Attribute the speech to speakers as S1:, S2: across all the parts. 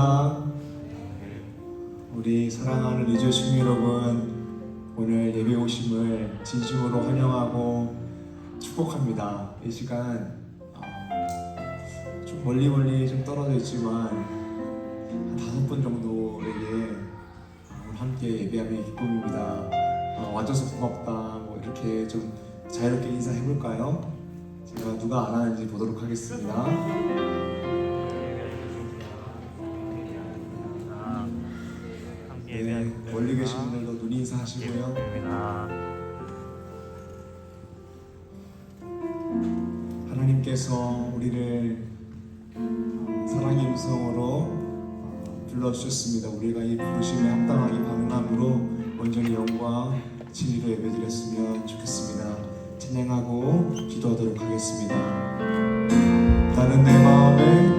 S1: 안녕하십니까. 우리 사랑하는 리조심 여러분, 오늘 예배 오심을 진심으로 환영하고 축복합니다. 이 시간 좀 멀리 좀 떨어져 있지만 한 5분 정도에게 오늘 함께 예배하면 기쁨입니다. 와줘서 고맙다, 뭐 이렇게 좀 자유롭게 인사해볼까요? 제가 누가 안 하는지 보도록 하겠습니다. 네, 멀리 계신 분들도 눈 인사하시고요. 하나님께서 우리를 사랑의 음성으로 불러주셨습니다. 우리가 이 부르심에 합당하게 반응함으로 온전히 영광 진리로 예배드렸으면 좋겠습니다. 찬양하고 기도하도록 하겠습니다. 나는 내 마음에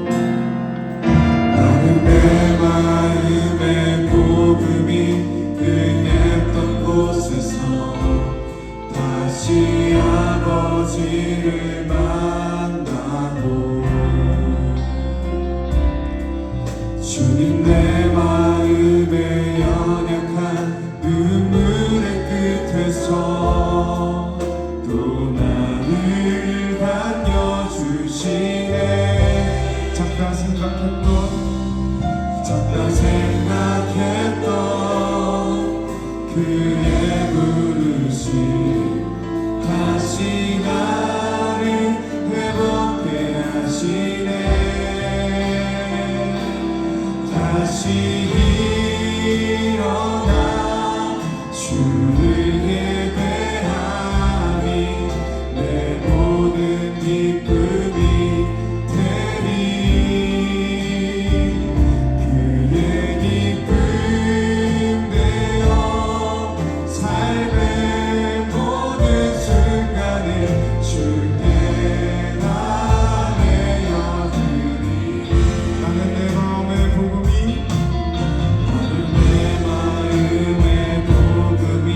S1: 복음이 흥했던 곳에서 다시 아버지를 만나고 주님 내 마음에 연약한 눈물의 끝에서 또 나를 반겨주시네. 잠깐 생각했던 그의 부르심 다시 나를 회복해 하시네. 다시 일어나 주를 예배하니 내 모든 기쁨이 되리. 그의 기쁨 되어 삶의 모든 순간을 주께 다 내어드리. 나는 내 마음의 복음이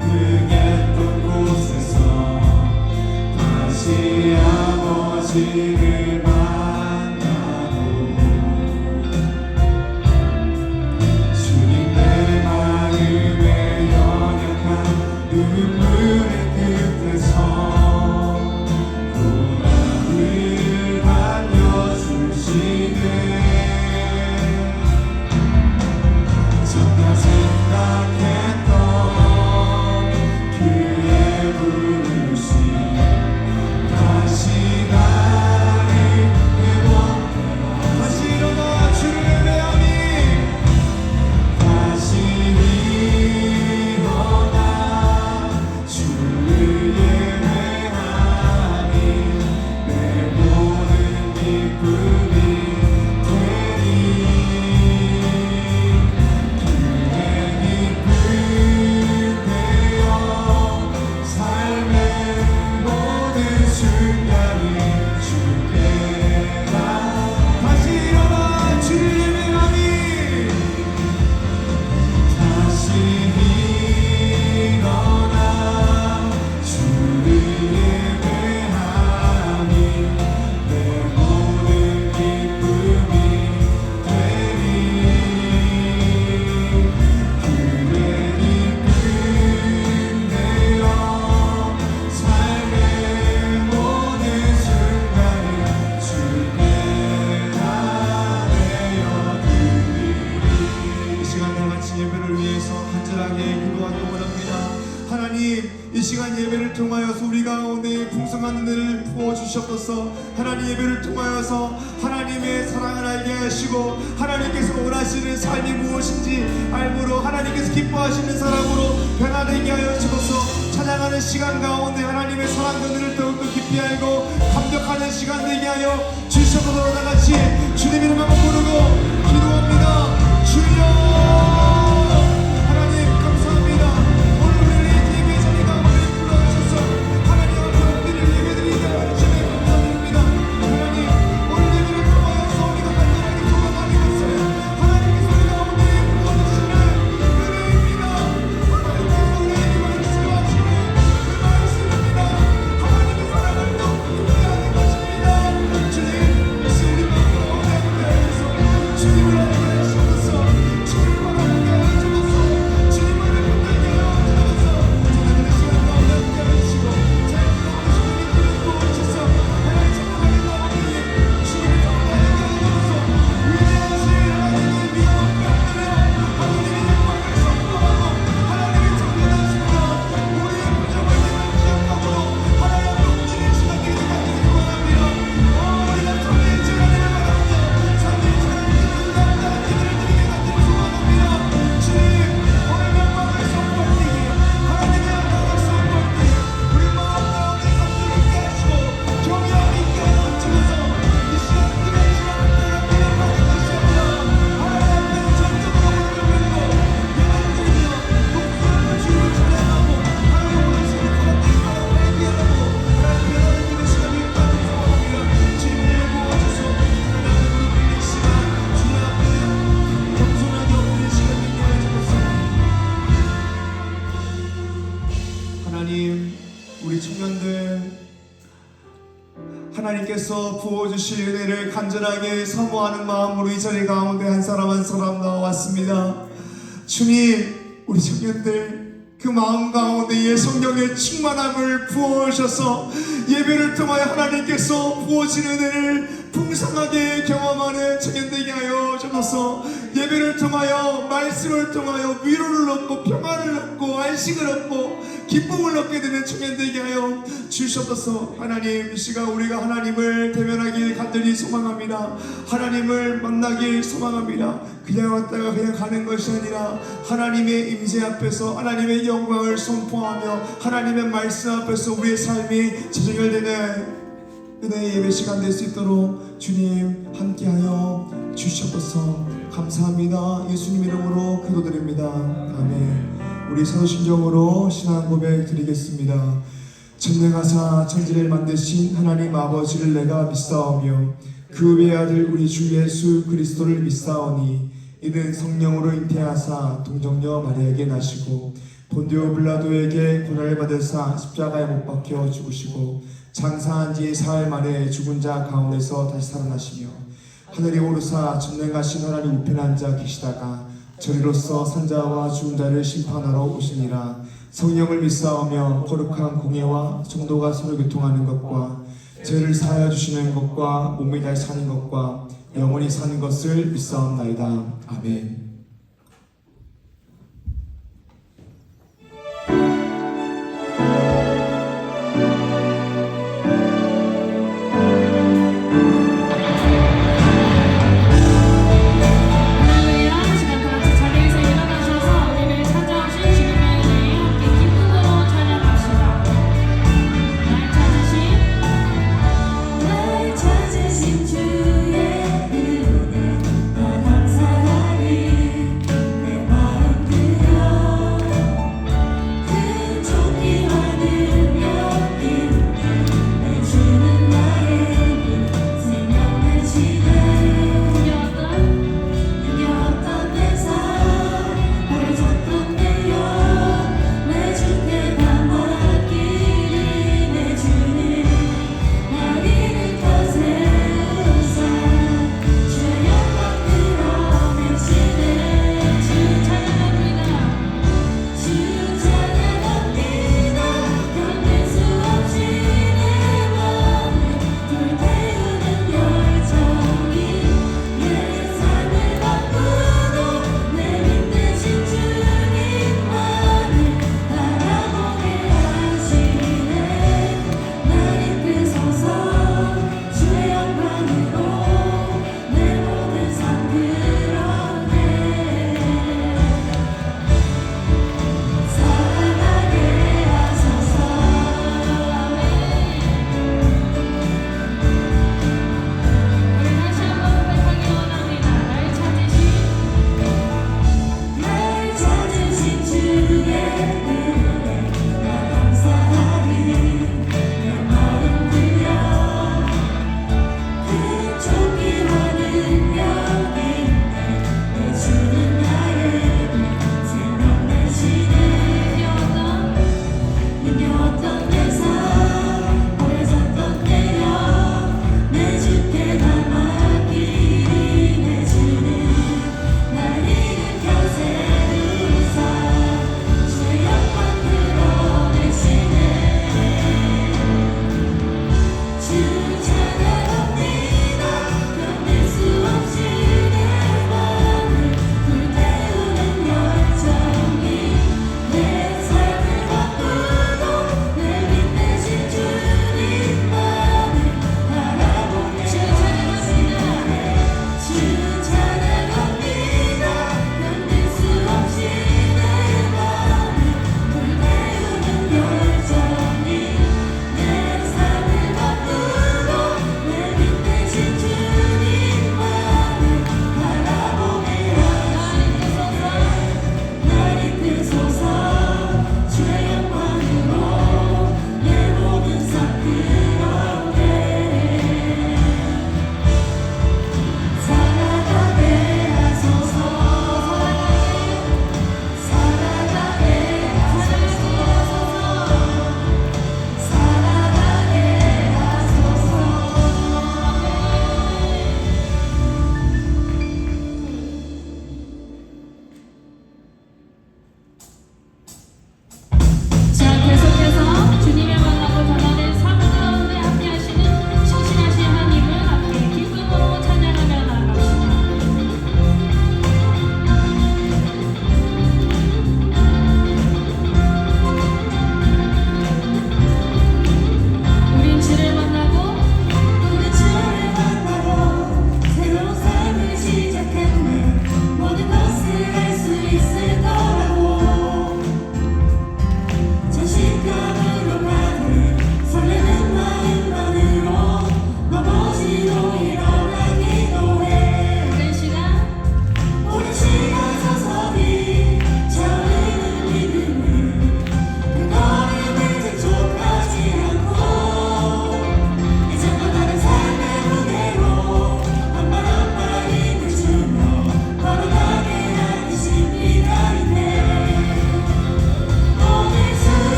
S1: 흥했던 곳에서 다시 아버지를 만나고 주님 내 마음에 연약한 눈물의 끝에서 또 나를 반겨주시네. 잠깐 생각했던 그의 부르심 다시 나를 회복해. 다시 일어나 주를 예배하니 다시 일어나 주를 예배하니 내 모든 기쁨이 되리. 이 시간 예배를 통하여서 우리 가운데 풍성한 은혜를 부어주셨소서. 하나님 예배를 통하여서 하나님의 사랑을 알게 하시고 하나님께서 원하시는 삶이 무엇인지 알므로 하나님께서 기뻐하시는 사람으로 변화되게 하여 주소서. 찬양하는 시간 가운데 하나님의 사랑과 은혜를 더욱더 깊이 알고 감격하는 시간 되게 하여 주셔서 다같이 주님 이름 한번 부르고 기도합니다. 주여 주 하나님께서 부어주실 은혜를 간절하게 사모하는 마음으로 이 자리 가운데 한 사람 한 사람 나왔습니다. 주님, 우리 청년들 그 마음 가운데에 성령의 충만함을 부어주셔서 예배를 통하여 하나님께서 부어진 은혜를 풍성하게 경험하는 청년되게 하여 주소서. 예배를 통하여 말씀을 통하여 위로를 얻고 평안을 얻고 안식을 얻고 기쁨을 얻게 되는 청년되게 하여 주시옵소서. 하나님, 이 시간 우리가 하나님을 대면하길 간절히 소망합니다. 하나님을 만나길 소망합니다. 그냥 왔다가 그냥 가는 것이 아니라 하나님의 임재 앞에서 하나님의 영광을 선포하며 하나님의 말씀 앞에서 우리의 삶이 재정결되는 은혜의 예배 시간 될 수 있도록 주님 함께하여 주시옵소서. 감사합니다. 예수님 이름으로 기도드립니다. 아멘. 우리 서신경으로 신앙 고백 드리겠습니다. 전능하사 천지를 만드신 하나님 아버지를 내가 믿사오며 그 외아들 우리 주 예수 그리스도를 믿사오니 이는 성령으로 잉태하사 동정녀 마리아에게 나시고 본디오 빌라도에게 고난을 받으사 십자가에 못 박혀 죽으시고 장사한 지 사흘 만에 죽은 자 가운데서 다시 살아나시며 하늘에 오르사 전능하신 하나님 우편에 앉아 계시다가 저리로서 산자와 죽은 자를 심판하러 오시니라. 성령을 믿사오며 거룩한 공예와 정도가 서로 교통하는 것과 죄를 사하여 주시는 것과 몸이 잘 사는 것과 영원히 사는 것을 믿사옵나이다. 아멘.
S2: 주의 은혜 난 항상 하리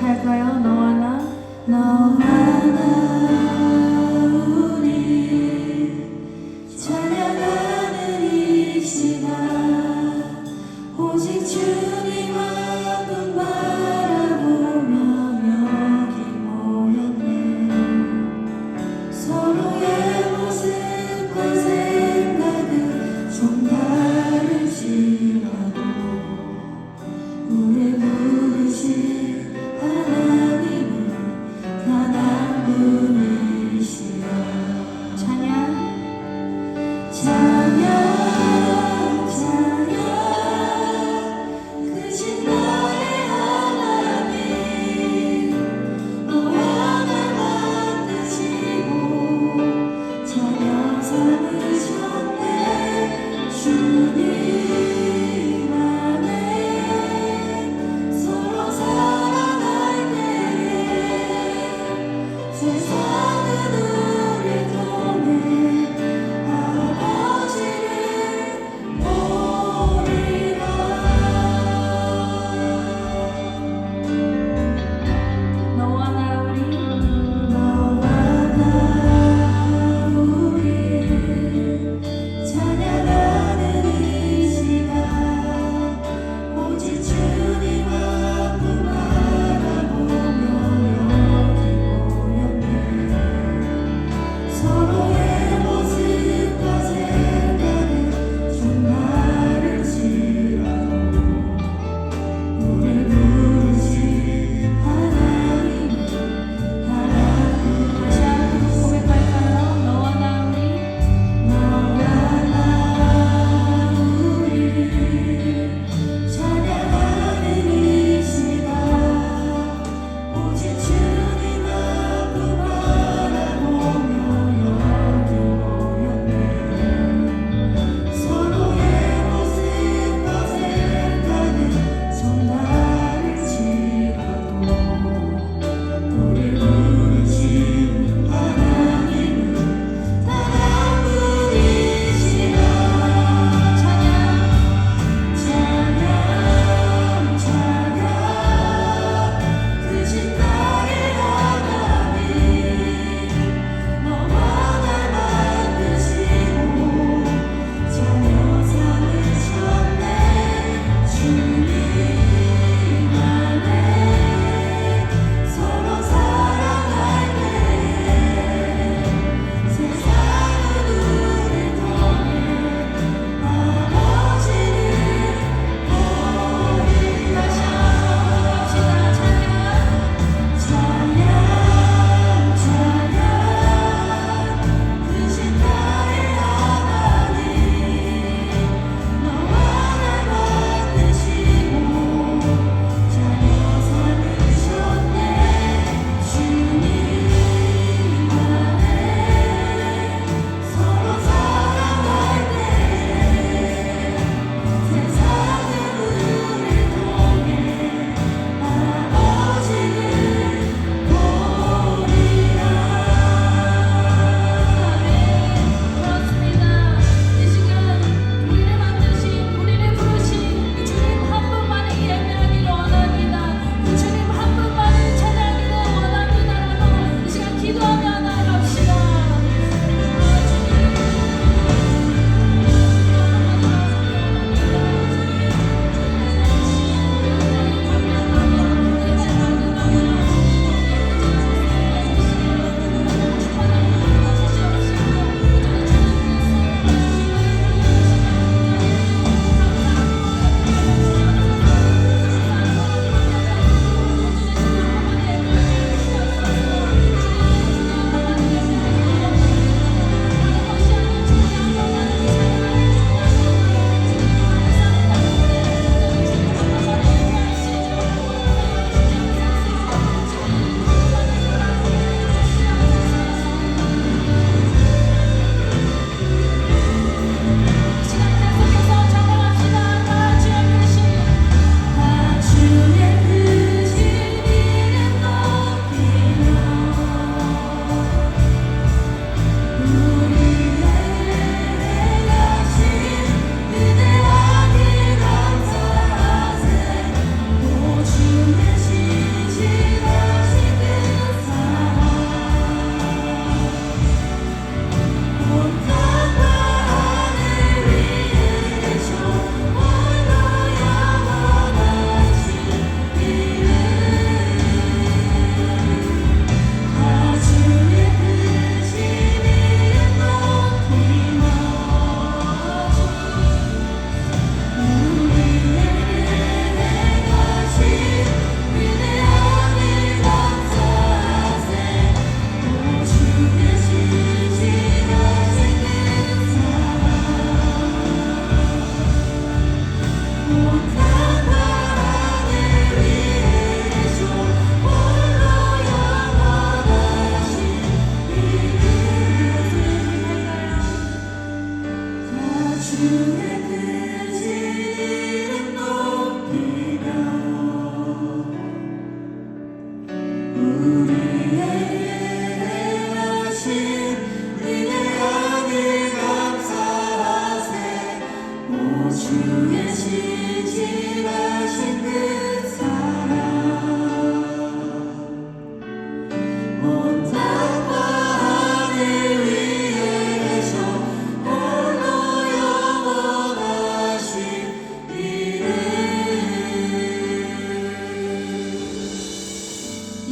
S2: 할까요? 너와 나, 너와 나 우리 찬양하는 이 시간 오직 주님 한 분 바라보며 여기 모였네. 서로의 모습과 생각은 좀 다를지라도 우리 부르신 하나님은 단 한 분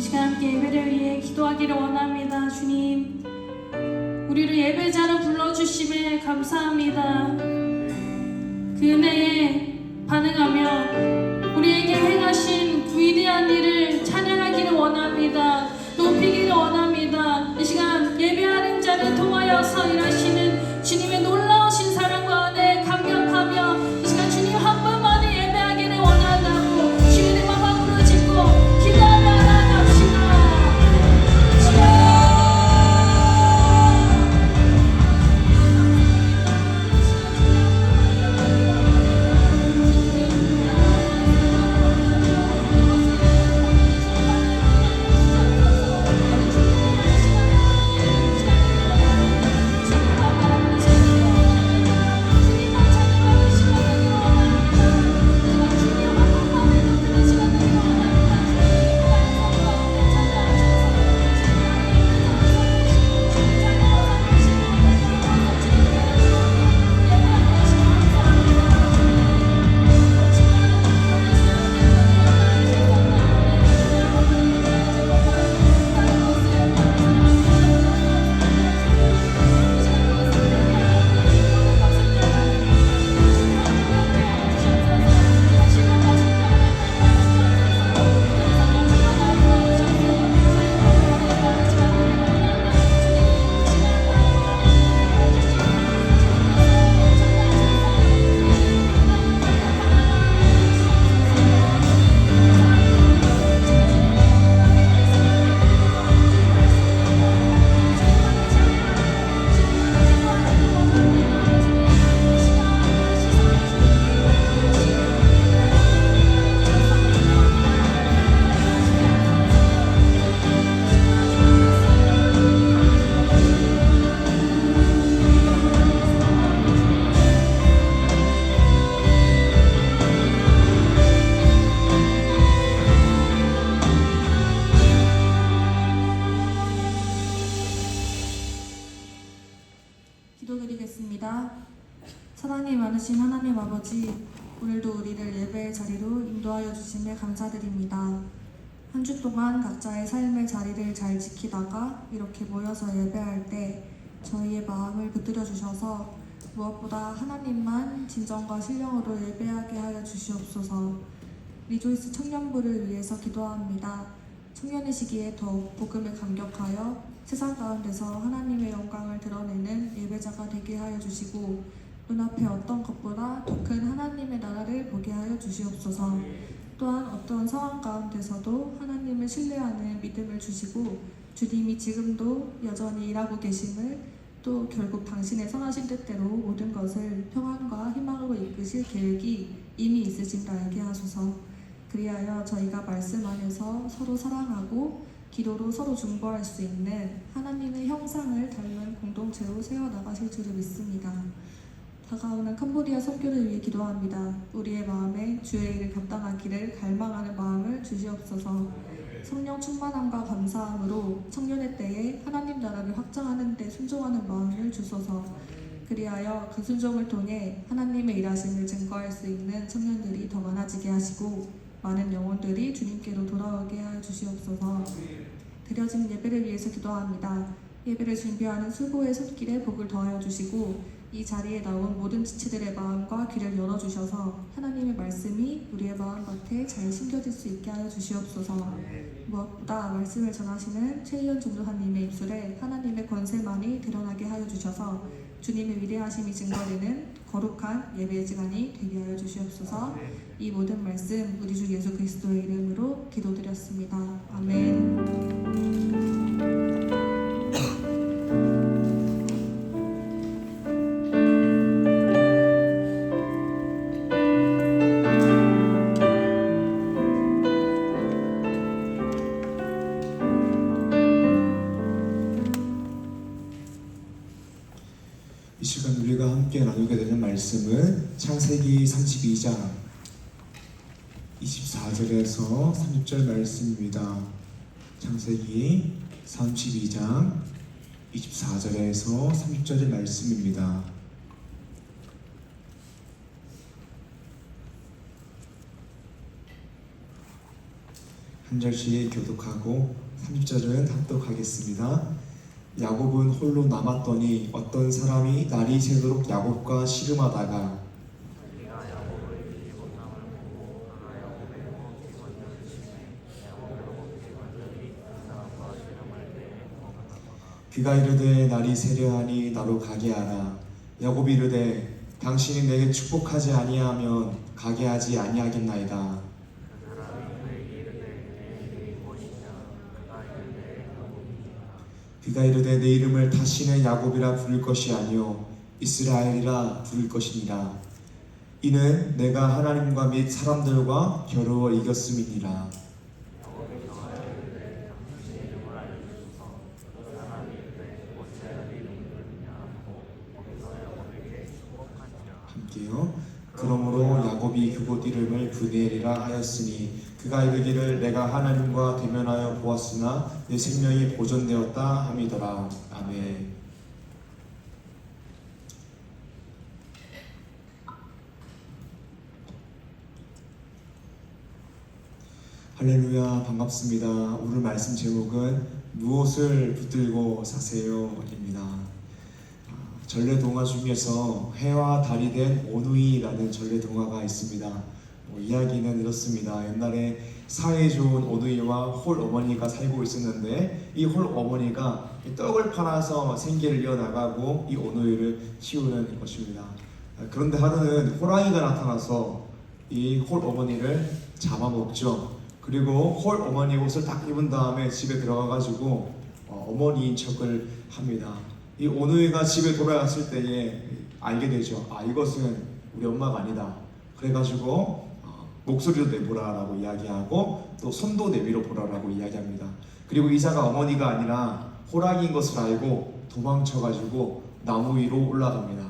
S3: 시간 함께 예배를 위해 기도하기를 원합니다. 주님, 우리를 예배자로 불러주심에 감사합니다. 그 은혜에 반응하며 우리에게 행하신 위대한 일을 찬양하기를 원합니다. 높이기를 원합니다. 이 시간 예배하는 자를 통하여서 일하시는 주님의 놀라우신 사랑과 은혜에 감격하며 이 시간 주님 한 분만을 예배하기를 원한다고 주님의 마음으로 부르짖고 기도하며 나아갑시다. 기도드리겠습니다. 사랑이 많으신 하나님 아버지, 오늘도 우리를 예배의 자리로 인도하여 주심에 감사드립니다. 한 주 동안 각자의 삶의 자리를 잘 지키다가 이렇게 모여서 예배할 때 저희의 마음을 붙들어 주셔서 무엇보다 하나님만 진정과 신령으로 예배하게 하여 주시옵소서. 리조이스 청년부를 위해서 기도합니다. 청년의 시기에 더욱 복음에 감격하여 세상 가운데서 하나님의 영광을 드러내는 예배자가 되게 하여 주시고 눈앞에 어떤 것보다 더 큰 하나님의 나라를 보게 하여 주시옵소서. 또한 어떤 상황 가운데서도 하나님을 신뢰하는 믿음을 주시고 주님이 지금도 여전히 일하고 계심을, 또 결국 당신의 선하신 뜻대로 모든 것을 평안과 희망으로 이끄실 계획이 이미 있으심을 알게 하소서. 그리하여 저희가 말씀 안에서 서로 사랑하고 기도로 서로 중보할 수 있는 하나님의 형상을 닮은 공동체로 세워나가실 줄을 믿습니다. 다가오는 캄보디아 선교를 위해 기도합니다. 우리의 마음에 주의 일을 감당하기를 갈망하는 마음을 주시옵소서. 성령 충만함과 감사함으로 청년의 때에 하나님 나라를 확장하는 데 순종하는 마음을 주소서. 그리하여 그 순종을 통해 하나님의 일하심을 증거할 수 있는 청년들이 더 많아지게 하시고 많은 영혼들이 주님께로 돌아오게 하여 주시옵소서. 드려진 예배를 위해서 기도합니다. 예배를 준비하는 수고의 손길에 복을 더하여 주시고 이 자리에 나온 모든 지체들의 마음과 귀를 열어주셔서 하나님의 말씀이 우리의 마음밭에 잘 심겨질 수 있게 하여 주시옵소서. 무엇보다 말씀을 전하시는 최희연 전도사님의 입술에 하나님의 권세만이 드러나게 하여 주셔서 주님의 위대하심이 증거되는 거룩한 예배의 시간이 되게 하여 주시옵소서. 이 모든 말씀 우리 주 예수 그리스도의 이름으로 기도드렸습니다. 아멘.
S1: 이 시간 우리가 함께 나누게 되는 말씀은 창세기 32장 24절에서 30절 말씀입니다. 창세기 32장 24절에서 30절의 말씀입니다. 한 절씩 교독하고 30절은 합독하겠습니다. 야곱은 홀로 남았더니 어떤 사람이 날이 새도록 야곱과 씨름하다가 그가 이르되 날이 새려하니 나로 가게 하라. 야곱이 이르되 당신이 내게 축복하지 아니하면 가게 하지 아니하겠나이다. 그가 이르되 내 이름을 다시는 야곱이라 부를 것이 아니요 이스라엘이라 부를 것이니라. 이는 내가 하나님과 및 사람들과 겨루어 이겼음이니라. 함께요. 그러므로 야곱이 그곳 이름을 브니엘이라 하였으니 그가 이르기를 내가 하나님과 대면하여 보았으나 내 생명이 보존되었다 함이더라. 아멘. 할렐루야, 반갑습니다. 오늘 말씀 제목은 무엇을 붙들고 사세요입니다. 전래 동화 중에서 해와 달이 된 오누이라는 전래 동화가 있습니다. 이야기는 이렇습니다. 옛날에 사이 좋은 오누이와 홀 어머니가 살고 있었는데 이 홀 어머니가 떡을 팔아서 생계를 이어나가고 이 오누이를 키우는 것입니다. 그런데 하루는 호랑이가 나타나서 이 홀 어머니를 잡아먹죠. 그리고 홀 어머니 옷을 딱 입은 다음에 집에 들어가가지고 어머니인 척을 합니다. 이 오누이가 집에 돌아갔을 때에 알게 되죠. 아, 이것은 우리 엄마가 아니다. 그래가지고 목소리도 내보라라고 이야기하고 또 손도 내밀어 보라라고 이야기합니다. 그리고 이자가 어머니가 아니라 호랑이인 것을 알고 도망쳐가지고 나무 위로 올라갑니다.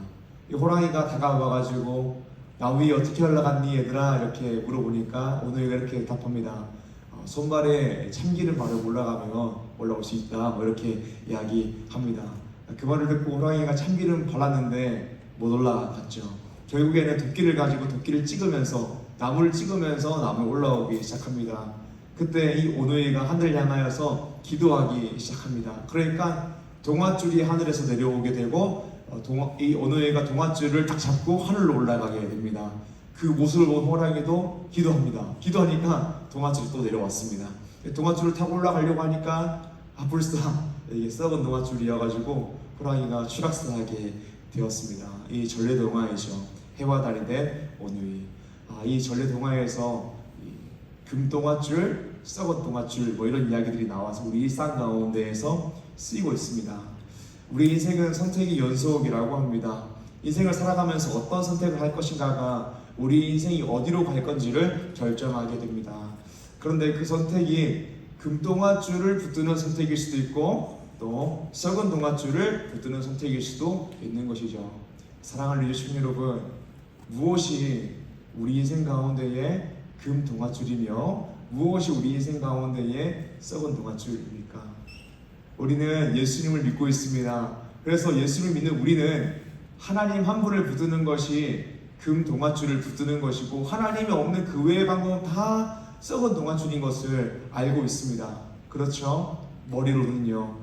S1: 이 호랑이가 다가와가지고 나무 위에 어떻게 올라갔니 얘들아 이렇게 물어보니까 오누이가 이렇게 답합니다. 손발에 참기름 바르고 올라가면 올라올 수 있다. 뭐 이렇게 이야기합니다. 그 말을 듣고 호랑이가 참기름 발랐는데 못 올라갔죠. 결국에는 도끼를 가지고 도끼를 찍으면서 나무를 찍으면서 나무에 올라오기 시작합니다. 그때 이 오누이가 하늘을 향하여서 기도하기 시작합니다. 그러니까 동아줄이 하늘에서 내려오게 되고 이 오누이가 동아줄을 딱 잡고 하늘로 올라가게 됩니다. 그 모습을 본 호랑이도 기도합니다. 기도하니까 동아줄이 또 내려왔습니다. 동아줄을 타고 올라가려고 하니까 불사 이게 썩은 동아줄이어가지고 호랑이가 추락사하게 되었습니다. 이 전래 동화이죠. 해와 달이 된 오누이. 이 전래 동화에서 금동아줄, 썩은 동아줄 뭐 이런 이야기들이 나와서 우리 일상 가운데에서 쓰이고 있습니다. 우리 인생은 선택의 연속이라고 합니다. 인생을 살아가면서 어떤 선택을 할 것인가가 우리 인생이 어디로 갈 건지를 결정하게 됩니다. 그런데 그 선택이 금동아줄을 붙드는 선택일 수도 있고 또 썩은 동아줄을 붙드는 선택일 수도 있는 것이죠. 사랑하는 유치원 여러분, 무엇이 우리 인생 가운데의 금동아줄이며 무엇이 우리 인생 가운데의 썩은 동아줄입니까? 우리는 예수님을 믿고 있습니다. 그래서 예수를 믿는 우리는 하나님 한 분을 붙드는 것이 금동아줄을 붙드는 것이고 하나님이 없는 그 외의 방법은 다 썩은 동아줄인 것을 알고 있습니다. 그렇죠? 머리로는요.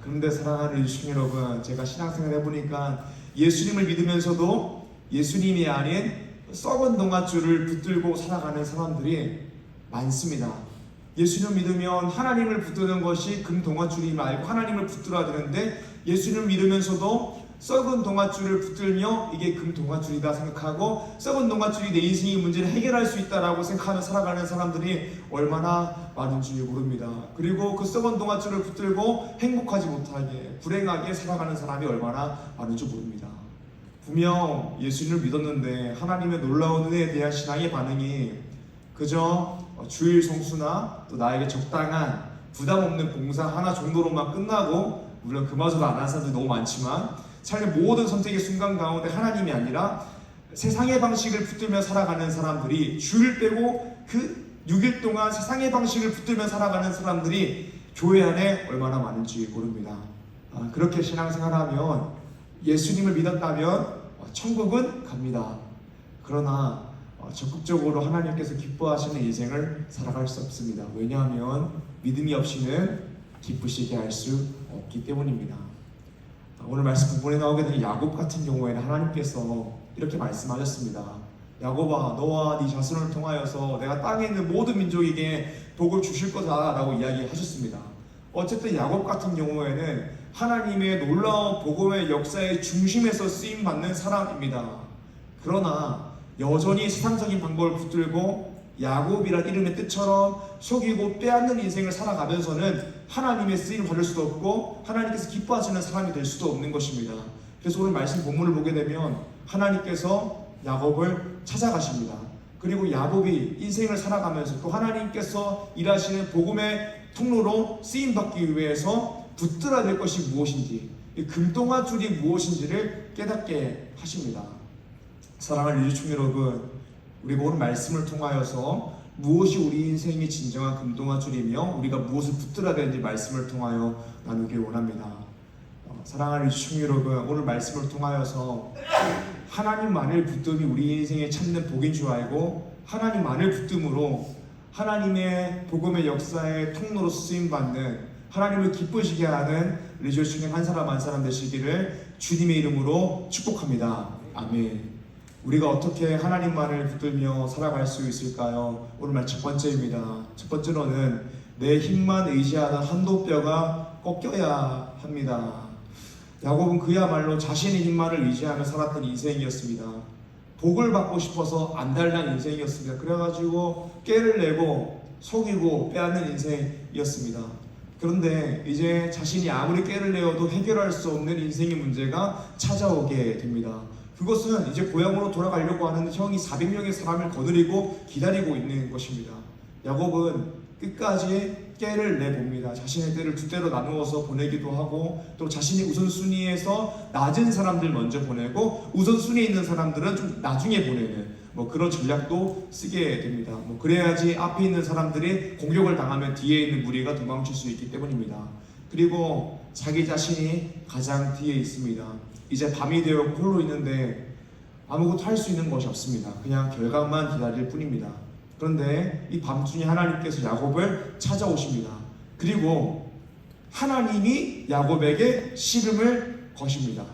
S1: 그런데 사랑하는 유치원 여러분, 제가 신앙생활 해보니까 예수님을 믿으면서도 예수님이 아닌 썩은 동아줄을 붙들고 살아가는 사람들이 많습니다. 예수님을 믿으면 하나님을 붙드는 것이 금동아줄임을 알고 하나님을 붙들어야 되는데 예수님을 믿으면서도 썩은 동아줄을 붙들며 이게 금동아줄이다 생각하고 썩은 동아줄이 내 인생의 문제를 해결할 수 있다라고 생각하며 살아가는 사람들이 얼마나 많은지 모릅니다. 그리고 그 썩은 동아줄을 붙들고 행복하지 못하게 불행하게 살아가는 사람이 얼마나 많은지 모릅니다. 분명 예수님을 믿었는데 하나님의 놀라운 은혜에 대한 신앙의 반응이 그저 주일 성수나 또 나에게 적당한 부담 없는 봉사 하나 정도로만 끝나고, 물론 그마저도 안 하는 사람들이 너무 많지만 삶의 모든 선택의 순간 가운데 하나님이 아니라 세상의 방식을 붙들며 살아가는 사람들이, 주일 빼고 그 6일 동안 세상의 방식을 붙들며 살아가는 사람들이 교회 안에 얼마나 많은지 모릅니다. 그렇게 신앙생활하면 예수님을 믿었다면 천국은 갑니다. 그러나 적극적으로 하나님께서 기뻐하시는 인생을 살아갈 수 없습니다. 왜냐하면 믿음이 없이는 기쁘시게 할 수 없기 때문입니다. 오늘 말씀 부분에 나오게 된 야곱 같은 경우에는 하나님께서 이렇게 말씀하셨습니다. 야곱아, 너와 네 자손을 통하여서 내가 땅에 있는 모든 민족에게 복을 주실 거다라고 이야기하셨습니다. 어쨌든 야곱 같은 경우에는 하나님의 놀라운 복음의 역사의 중심에서 쓰임 받는 사람입니다. 그러나 여전히 세상적인 방법을 붙들고 야곱이란 이름의 뜻처럼 속이고 빼앗는 인생을 살아가면서는 하나님의 쓰임을 받을 수도 없고 하나님께서 기뻐하시는 사람이 될 수도 없는 것입니다. 그래서 오늘 말씀 본문을 보게 되면 하나님께서 야곱을 찾아가십니다. 그리고 야곱이 인생을 살아가면서 또 하나님께서 일하시는 복음의 통로로 쓰임받기 위해서 붙들어야 될 것이 무엇인지, 이 금동아줄이 무엇인지를 깨닫게 하십니다. 사랑하는 유주충 여러분, 우리가 오늘 말씀을 통하여서 무엇이 우리 인생의 진정한 금동아줄이며 우리가 무엇을 붙들어야 되는지 말씀을 통하여 나누길 원합니다. 사랑하는 유주충 여러분, 오늘 말씀을 통하여서 하나님만을 붙듦이 우리 인생에 참는 복인 줄 알고 하나님만을 붙듦으로 하나님의 복음의 역사의 통로로 쓰임받는, 하나님을 기쁘시게 하는 리조스 중에 한 사람 한 사람 되시기를 주님의 이름으로 축복합니다. 아멘. 우리가 어떻게 하나님만을 붙들며 살아갈 수 있을까요? 오늘 말 첫 번째입니다. 첫 번째로는 내 힘만 의지하던 한도뼈가 꺾여야 합니다. 야곱은 그야말로 자신의 힘만을 의지하며 살았던 인생이었습니다. 복을 받고 싶어서 안달난 인생이었습니다. 그래가지고 깨를 내고 속이고 빼앗는 인생이었습니다. 그런데 이제 자신이 아무리 깨를 내어도 해결할 수 없는 인생의 문제가 찾아오게 됩니다. 그것은 이제 고향으로 돌아가려고 하는 형이 400명의 사람을 거느리고 기다리고 있는 것입니다. 야곱은 끝까지 깨를 내봅니다. 자신의 때를 두 때로 나누어서 보내기도 하고 또 자신이 우선순위에서 낮은 사람들 먼저 보내고 우선순위에 있는 사람들은 좀 나중에 보내는 그런 전략도 쓰게 됩니다. 그래야지 앞에 있는 사람들이 공격을 당하면 뒤에 있는 무리가 도망칠 수 있기 때문입니다. 그리고 자기 자신이 가장 뒤에 있습니다. 이제 밤이 되어 홀로 있는데 아무것도 할 수 있는 것이 없습니다. 그냥 결과만 기다릴 뿐입니다. 그런데 이 밤중에 하나님께서 야곱을 찾아오십니다. 그리고 하나님이 야곱에게 씨름을 거십니다.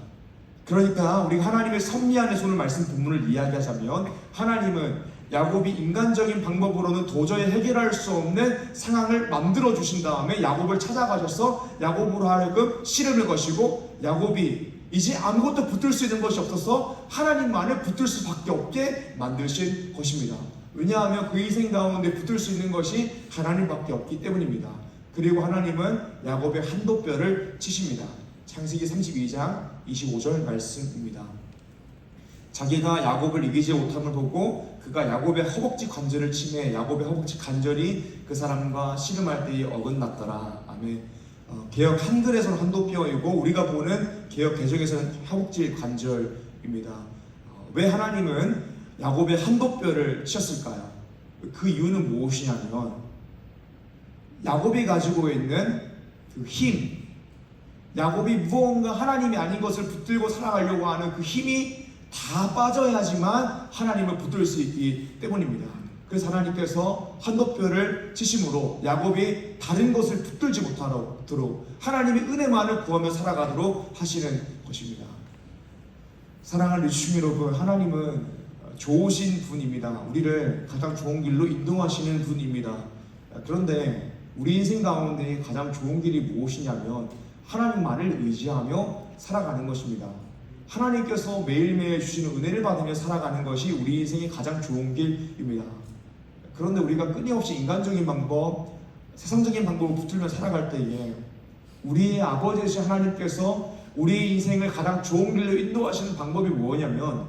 S1: 그러니까 우리가 하나님의 섭리안의 손을 말씀 본문을 이야기하자면 하나님은 야곱이 인간적인 방법으로는 도저히 해결할 수 없는 상황을 만들어 주신 다음에 야곱을 찾아가셔서 야곱으로 하여금 씨름을 거시고 야곱이 이제 아무것도 붙들 수 있는 것이 없어서 하나님만을 붙들 수밖에 없게 만드신 것입니다. 왜냐하면 그 인생 가운데 붙들 수 있는 것이 하나님밖에 없기 때문입니다. 그리고 하나님은 야곱의 한도뼈를 치십니다. 창세기 32장 25절 말씀입니다. 자기가 야곱을 이기지 못함을 보고 그가 야곱의 허벅지 관절을 치매 야곱의 허벅지 관절이 그 사람과 씨름할 때에 어긋났더라. 아멘. 개역 한글에서는 한도뼈이고 우리가 보는 개역 개정에서는 허벅지 관절입니다. 왜 하나님은 야곱의 한도뼈를 치셨을까요? 그 이유는 무엇이냐면 야곱이 가지고 있는 그 힘, 야곱이 무언가 하나님이 아닌 것을 붙들고 살아가려고 하는 그 힘이 다 빠져야지만 하나님을 붙들 수 있기 때문입니다. 그래서 하나님께서 한도뼈를 치심으로 야곱이 다른 것을 붙들지 못하도록 하나님의 은혜만을 구하며 살아가도록 하시는 것입니다. 사랑하는 유치원 여러분, 하나님은 좋으신 분입니다. 우리를 가장 좋은 길로 인도하시는 분입니다. 그런데 우리 인생 가운데 가장 좋은 길이 무엇이냐면 하나님만을 의지하며 살아가는 것입니다. 하나님께서 매일매일 주시는 은혜를 받으며 살아가는 것이 우리 인생의 가장 좋은 길입니다. 그런데 우리가 끊임없이 인간적인 방법, 세상적인 방법을 붙들며 살아갈 때에 우리의 아버지 되신 하나님께서 우리 인생을 가장 좋은 길로 인도하시는 방법이 뭐냐면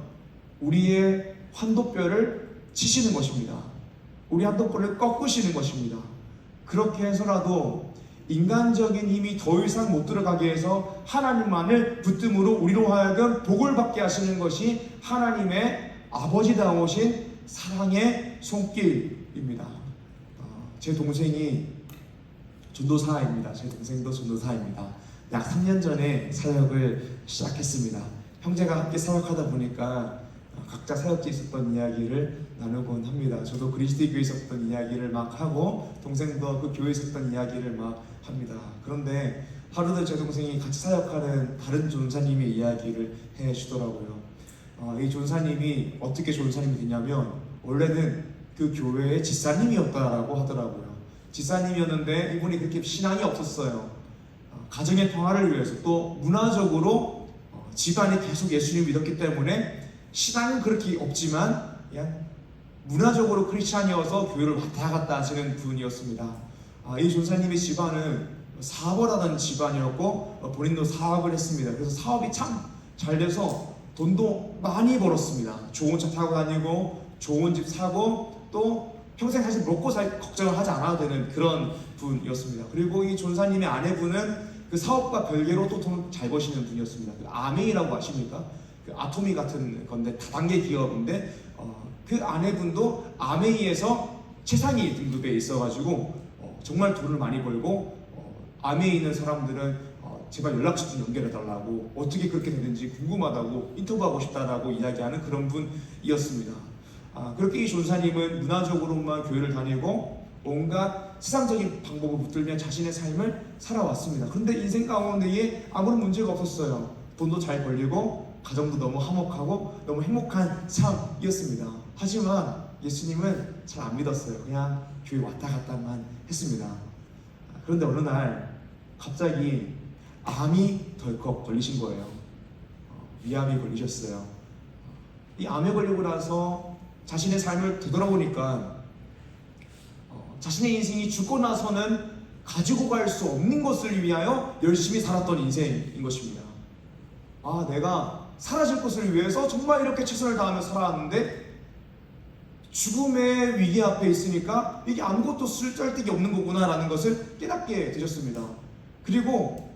S1: 우리의 한도뼈를 치시는 것입니다. 우리 한도뼈를 꺾으시는 것입니다. 그렇게 해서라도 인간적인 힘이 더 이상 못 들어가게 해서 하나님만을 붙듦으로 우리로 하여금 복을 받게 하시는 것이 하나님의 아버지다우신 사랑의 손길입니다. 제 동생이 전도사입니다. 제 동생도 전도사입니다. 약 3년 전에 사역을 시작했습니다. 형제가 함께 사역하다 보니까 각자 사역지에 있었던 이야기를 나누곤 합니다. 저도 그리스도의 교회에 있었던 이야기를 막 하고 동생도 그 교회에 있었던 이야기를 막 합니다. 그런데 하루도 제 동생이 같이 사역하는 다른 전사님의 이야기를 해주더라고요. 이 전사님이 어떻게 전사님이 됐냐면 원래는 그 교회의 집사님이었다라고 하더라고요. 집사님이었는데 이분이 그렇게 신앙이 없었어요. 가정의 평화를 위해서 또 문화적으로 집안이 계속 예수님을 믿었기 때문에 신앙은 그렇게 없지만 그냥 문화적으로 크리스찬이어서 교회를 왔다 갔다 하시는 분이었습니다. 이 전사님의 집안은 사업을 하던 집안이었고 본인도 사업을 했습니다. 그래서 사업이 참 잘 돼서 돈도 많이 벌었습니다. 좋은 차 타고 다니고 좋은 집 사고 또 평생 사실 먹고 살 걱정을 하지 않아도 되는 그런 분이었습니다. 그리고 이 전사님의 아내분은 그 사업과 별개로 또 돈 잘 버시는 분이었습니다. 그 아메이라고 아십니까? 그 아토미 같은 건데 다단계 기업인데 그 아내분도 아메이에서 최상위 등급에 있어가지고 정말 돈을 많이 벌고 아메이에 있는 사람들은 제발 연락처 좀 연결해달라고 어떻게 그렇게 되는지 궁금하다고 인터뷰하고 싶다라고 이야기하는 그런 분이었습니다. 그렇게 이 전사님은 문화적으로만 교회를 다니고 온갖 세상적인 방법을 붙들며 자신의 삶을 살아왔습니다. 그런데 인생 가운데에 아무런 문제가 없었어요. 돈도 잘 벌리고 가정도 너무 화목하고 너무 행복한 삶이었습니다. 하지만 예수님은 잘 안 믿었어요. 그냥 교회 왔다 갔다만 했습니다. 그런데 어느 날 갑자기 암이 덜컥 걸리신 거예요. 위암이 걸리셨어요. 이 암에 걸리고 나서 자신의 삶을 되돌아보니까 자신의 인생이 죽고 나서는 가지고 갈 수 없는 것을 위하여 열심히 살았던 인생인 것입니다. 내가 사라질 것을 위해서 정말 이렇게 최선을 다하며 살아왔는데 죽음의 위기 앞에 있으니까 이게 아무것도 쓸데기 없는 거구나라는 것을 깨닫게 되셨습니다. 그리고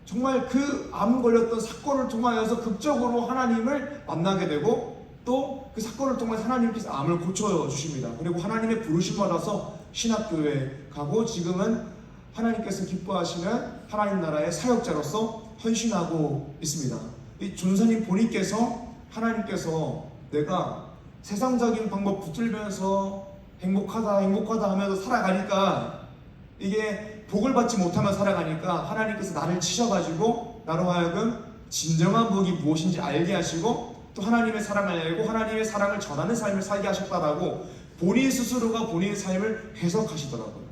S1: 정말 그 암 걸렸던 사건을 통하여서 극적으로 하나님을 만나게 되고 또 그 사건을 통해 하나님께서 암을 고쳐주십니다. 그리고 하나님의 부르심 받아서 신학교에 가고 지금은 하나님께서 기뻐하시는 하나님 나라의 사역자로서 헌신하고 있습니다. 이 전사님 본인께서 하나님께서 내가 세상적인 방법 붙들면서 행복하다 하면서 살아가니까 이게 복을 받지 못하며 살아가니까 하나님께서 나를 치셔가지고 나로 하여금 진정한 복이 무엇인지 알게 하시고 또 하나님의 사랑을 알고 하나님의 사랑을 전하는 삶을 살게 하셨다라고 본인 스스로가 본인의 삶을 해석하시더라고요.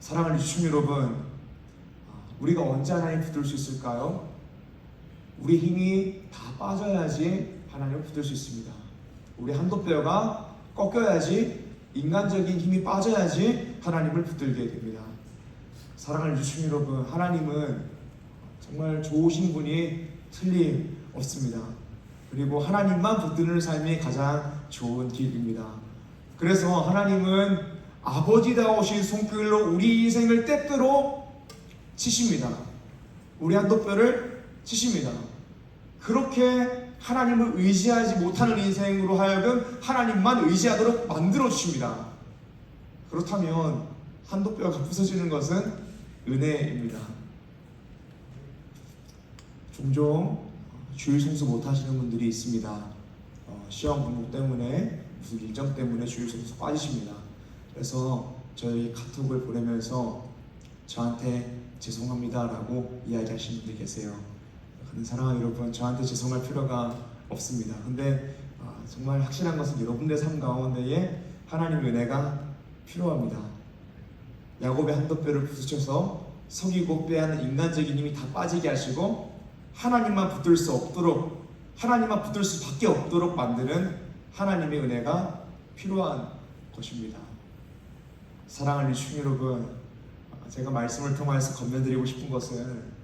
S1: 사랑하는 주신 여러분, 우리가 언제 하나님 붙들 수 있을까요? 우리 힘이 다 빠져야지 하나님을 붙들 수 있습니다. 우리 한도뼈가 꺾여야지, 인간적인 힘이 빠져야지 하나님을 붙들게 됩니다. 사랑하는 주신 여러분, 하나님은 정말 좋으신 분이 틀림없습니다. 그리고 하나님만 붙드는 삶이 가장 좋은 길입니다. 그래서 하나님은 아버지다우신 손길로 우리 인생을 때때로 치십니다. 우리 한도뼈를 치십니다. 그렇게 하나님을 의지하지 못하는 인생으로 하여금 하나님만 의지하도록 만들어 주십니다. 그렇다면 한도뼈가 부서지는 것은 은혜입니다. 종종 주일 성수 못 하시는 분들이 있습니다. 시험 공부 때문에 무슨 일정 때문에 주일 성수 빠지십니다. 그래서 저희 카톡을 보내면서 저한테 죄송합니다라고 이야기하시는 분들이 계세요. 그런 사랑하는 여러분, 저한테 죄송할 필요가 없습니다. 근데 정말 확실한 것은 여러분들의 삶 가운데에 하나님의 은혜가 필요합니다. 야곱의 한도뼈를 부수셔서 속이고 빼앗는 인간적인 힘이 다 빠지게 하시고 하나님만 붙들 수 없도록, 하나님만 붙들 수밖에 없도록 만드는 하나님의 은혜가 필요한 것입니다. 사랑하는 주신 여러분, 제가 말씀을 통해서 건면드리고 싶은 것은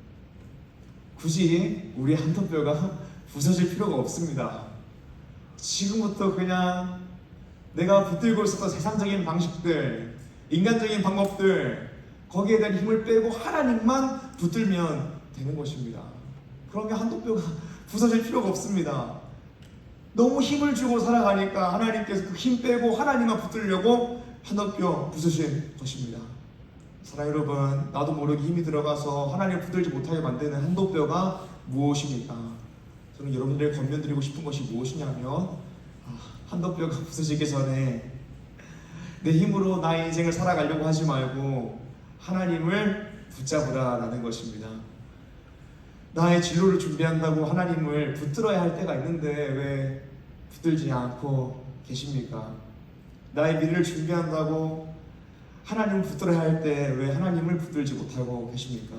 S1: 굳이 우리 한도뼈가 부서질 필요가 없습니다. 지금부터 그냥 내가 붙들고 있었던 세상적인 방식들, 인간적인 방법들, 거기에 대한 힘을 빼고 하나님만 붙들면 되는 것입니다. 그러면 한도뼈가 부서질 필요가 없습니다. 너무 힘을 주고 살아가니까 하나님께서 그 힘 빼고 하나님만 붙들려고 한도뼈 부서질 것입니다. 사랑 여러분, 나도 모르게 힘이 들어가서 하나님을 붙들지 못하게 만드는 한도뼈가 무엇입니까? 저는 여러분들에게 건면드리고 싶은 것이 무엇이냐면 한도뼈가 부서지기 전에 내 힘으로 나의 인생을 살아가려고 하지 말고 하나님을 붙잡으라라는 것입니다. 나의 진로를 준비한다고 하나님을 붙들어야 할 때가 있는데 왜 붙들지 않고 계십니까? 나의 미래를 준비한다고 하나님을 붙들어야 할 때 왜 하나님을 붙들지 못하고 계십니까?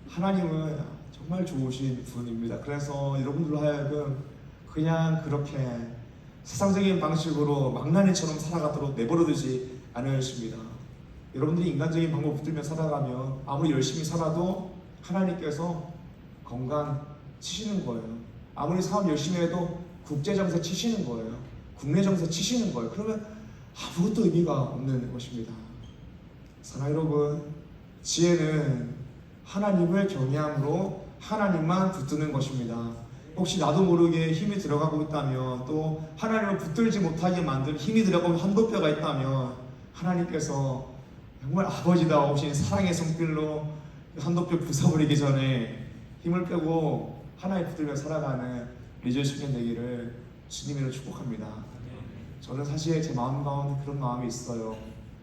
S1: 하나님은 정말 좋으신 분입니다. 그래서 여러분들로 하여금 그냥 그렇게 세상적인 방식으로 망나니처럼 살아가도록 내버려두지 않으십니다. 여러분들이 인간적인 방법을 붙들며 살아가면 아무리 열심히 살아도 하나님께서 건강 치시는 거예요. 아무리 사업 열심히 해도 국제정세 치시는 거예요. 국내 정세 치시는 거예요. 그러면 아무것도 의미가 없는 것입니다. 사랑 여러분, 지혜는 하나님을 경외함으로 하나님만 붙드는 것입니다. 혹시 나도 모르게 힘이 들어가고 있다면, 또 하나님을 붙들지 못하게 만든 힘이 들어가고 한도뼈가 있다면 하나님께서 정말 아버지다 오신 사랑의 손길로 한도뼈 부숴버리기 전에 힘을 빼고 하나님 붙들며 살아가는 리저십이 되기를 주님으로 축복합니다. 저는 사실 제 마음 가운데 그런 마음이 있어요.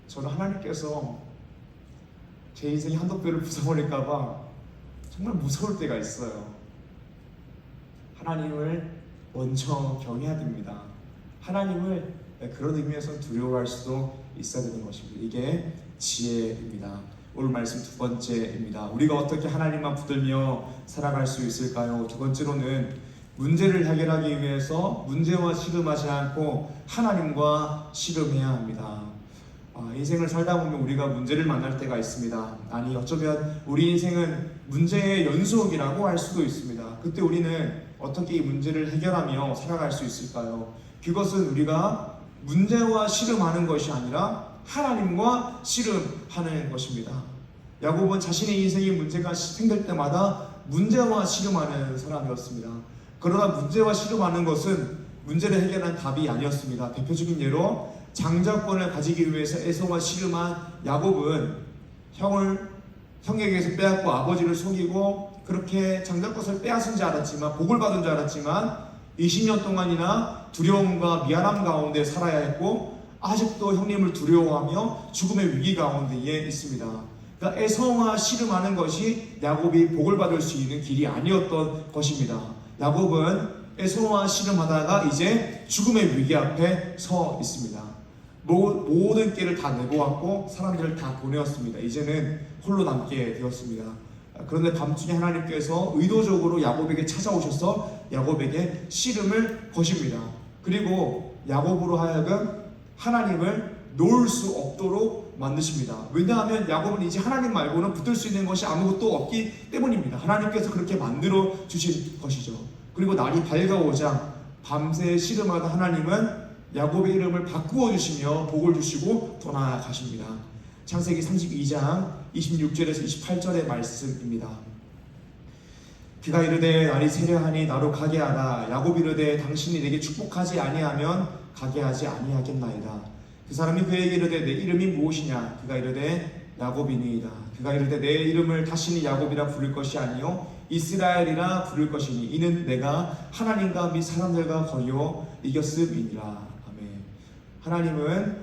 S1: 저는 하나님께서 제 인생의 한도뼈를 부숴버릴까봐 정말 무서울 때가 있어요. 하나님을 먼저 경외해야 됩니다. 하나님을 그런 의미에서 두려워할 수도 있어야 되는 것입니다. 이게 지혜입니다. 오늘 말씀 두 번째입니다. 우리가 어떻게 하나님만 붙들며 살아갈 수 있을까요? 두 번째로는 문제를 해결하기 위해서 문제와 씨름하지 않고 하나님과 씨름해야 합니다. 인생을 살다 보면 우리가 문제를 만날 때가 있습니다. 아니 어쩌면 우리 인생은 문제의 연속이라고 할 수도 있습니다. 그때 우리는 어떻게 이 문제를 해결하며 살아갈 수 있을까요? 그것은 우리가 문제와 씨름하는 것이 아니라 하나님과 씨름하는 것입니다. 야곱은 자신의 인생의 문제가 생길 때마다 문제와 씨름하는 사람이었습니다. 그러나 문제와 씨름하는 것은 문제를 해결한 답이 아니었습니다. 대표적인 예로 장자권을 가지기 위해서 에서와 씨름한 야곱은 형에게서 빼앗고 아버지를 속이고 그렇게 장자권을 빼앗은 줄 알았지만, 복을 받은 줄 알았지만 20년 동안이나 두려움과 미안함 가운데 살아야 했고 아직도 형님을 두려워하며 죽음의 위기 가운데에 있습니다. 그러니까 에서와 씨름하는 것이 야곱이 복을 받을 수 있는 길이 아니었던 것입니다. 야곱은 에서와 씨름하다가 이제 죽음의 위기 앞에 서 있습니다. 모든 길을 다 내보았고 사람들을 다 보내었습니다. 이제는 홀로 남게 되었습니다. 그런데 밤중에 하나님께서 의도적으로 야곱에게 찾아오셔서 야곱에게 씨름을 거십니다. 그리고 야곱으로 하여금 하나님을 놓을 수 없도록 만드십니다. 왜냐하면 야곱은 이제 하나님 말고는 붙들 수 있는 것이 아무것도 없기 때문입니다. 하나님께서 그렇게 만들어 주신 것이죠. 그리고 날이 밝아오자 밤새 씨름하다 하나님은 야곱의 이름을 바꾸어 주시며 복을 주시고 떠나가십니다. 창세기 32장 26절에서 28절의 말씀입니다. 그가 이르되 날이 세려하니 나로 가게 하라. 야곱이 이르되 당신이 내게 축복하지 아니하면 가게 하지 아니하겠나이다. 그 사람이 그에게 이르되 내 이름이 무엇이냐? 그가 이르되 야곱이니이다. 그가 이르되 내 이름을 다시는 야곱이라 부를 것이 아니요 이스라엘이라 부를 것이니 이는 내가 하나님과 및 사람들과 거리어 이겼음이니라. 아멘. 하나님은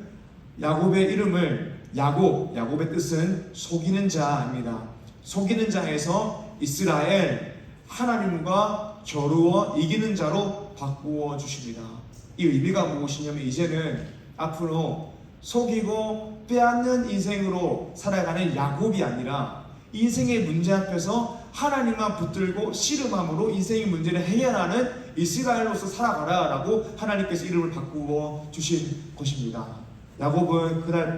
S1: 야곱의 이름을 야곱의 뜻은 속이는 자입니다. 속이는 자에서 이스라엘, 하나님과 겨루어 이기는 자로 바꾸어 주십니다. 이 의미가 무엇이냐면 이제는 앞으로 속이고 빼앗는 인생으로 살아가는 야곱이 아니라 인생의 문제 앞에서 하나님만 붙들고 씨름함으로 인생의 문제를 해결하는 이스라엘로서 살아가라 라고 하나님께서 이름을 바꾸어 주신 것입니다. 야곱은 그날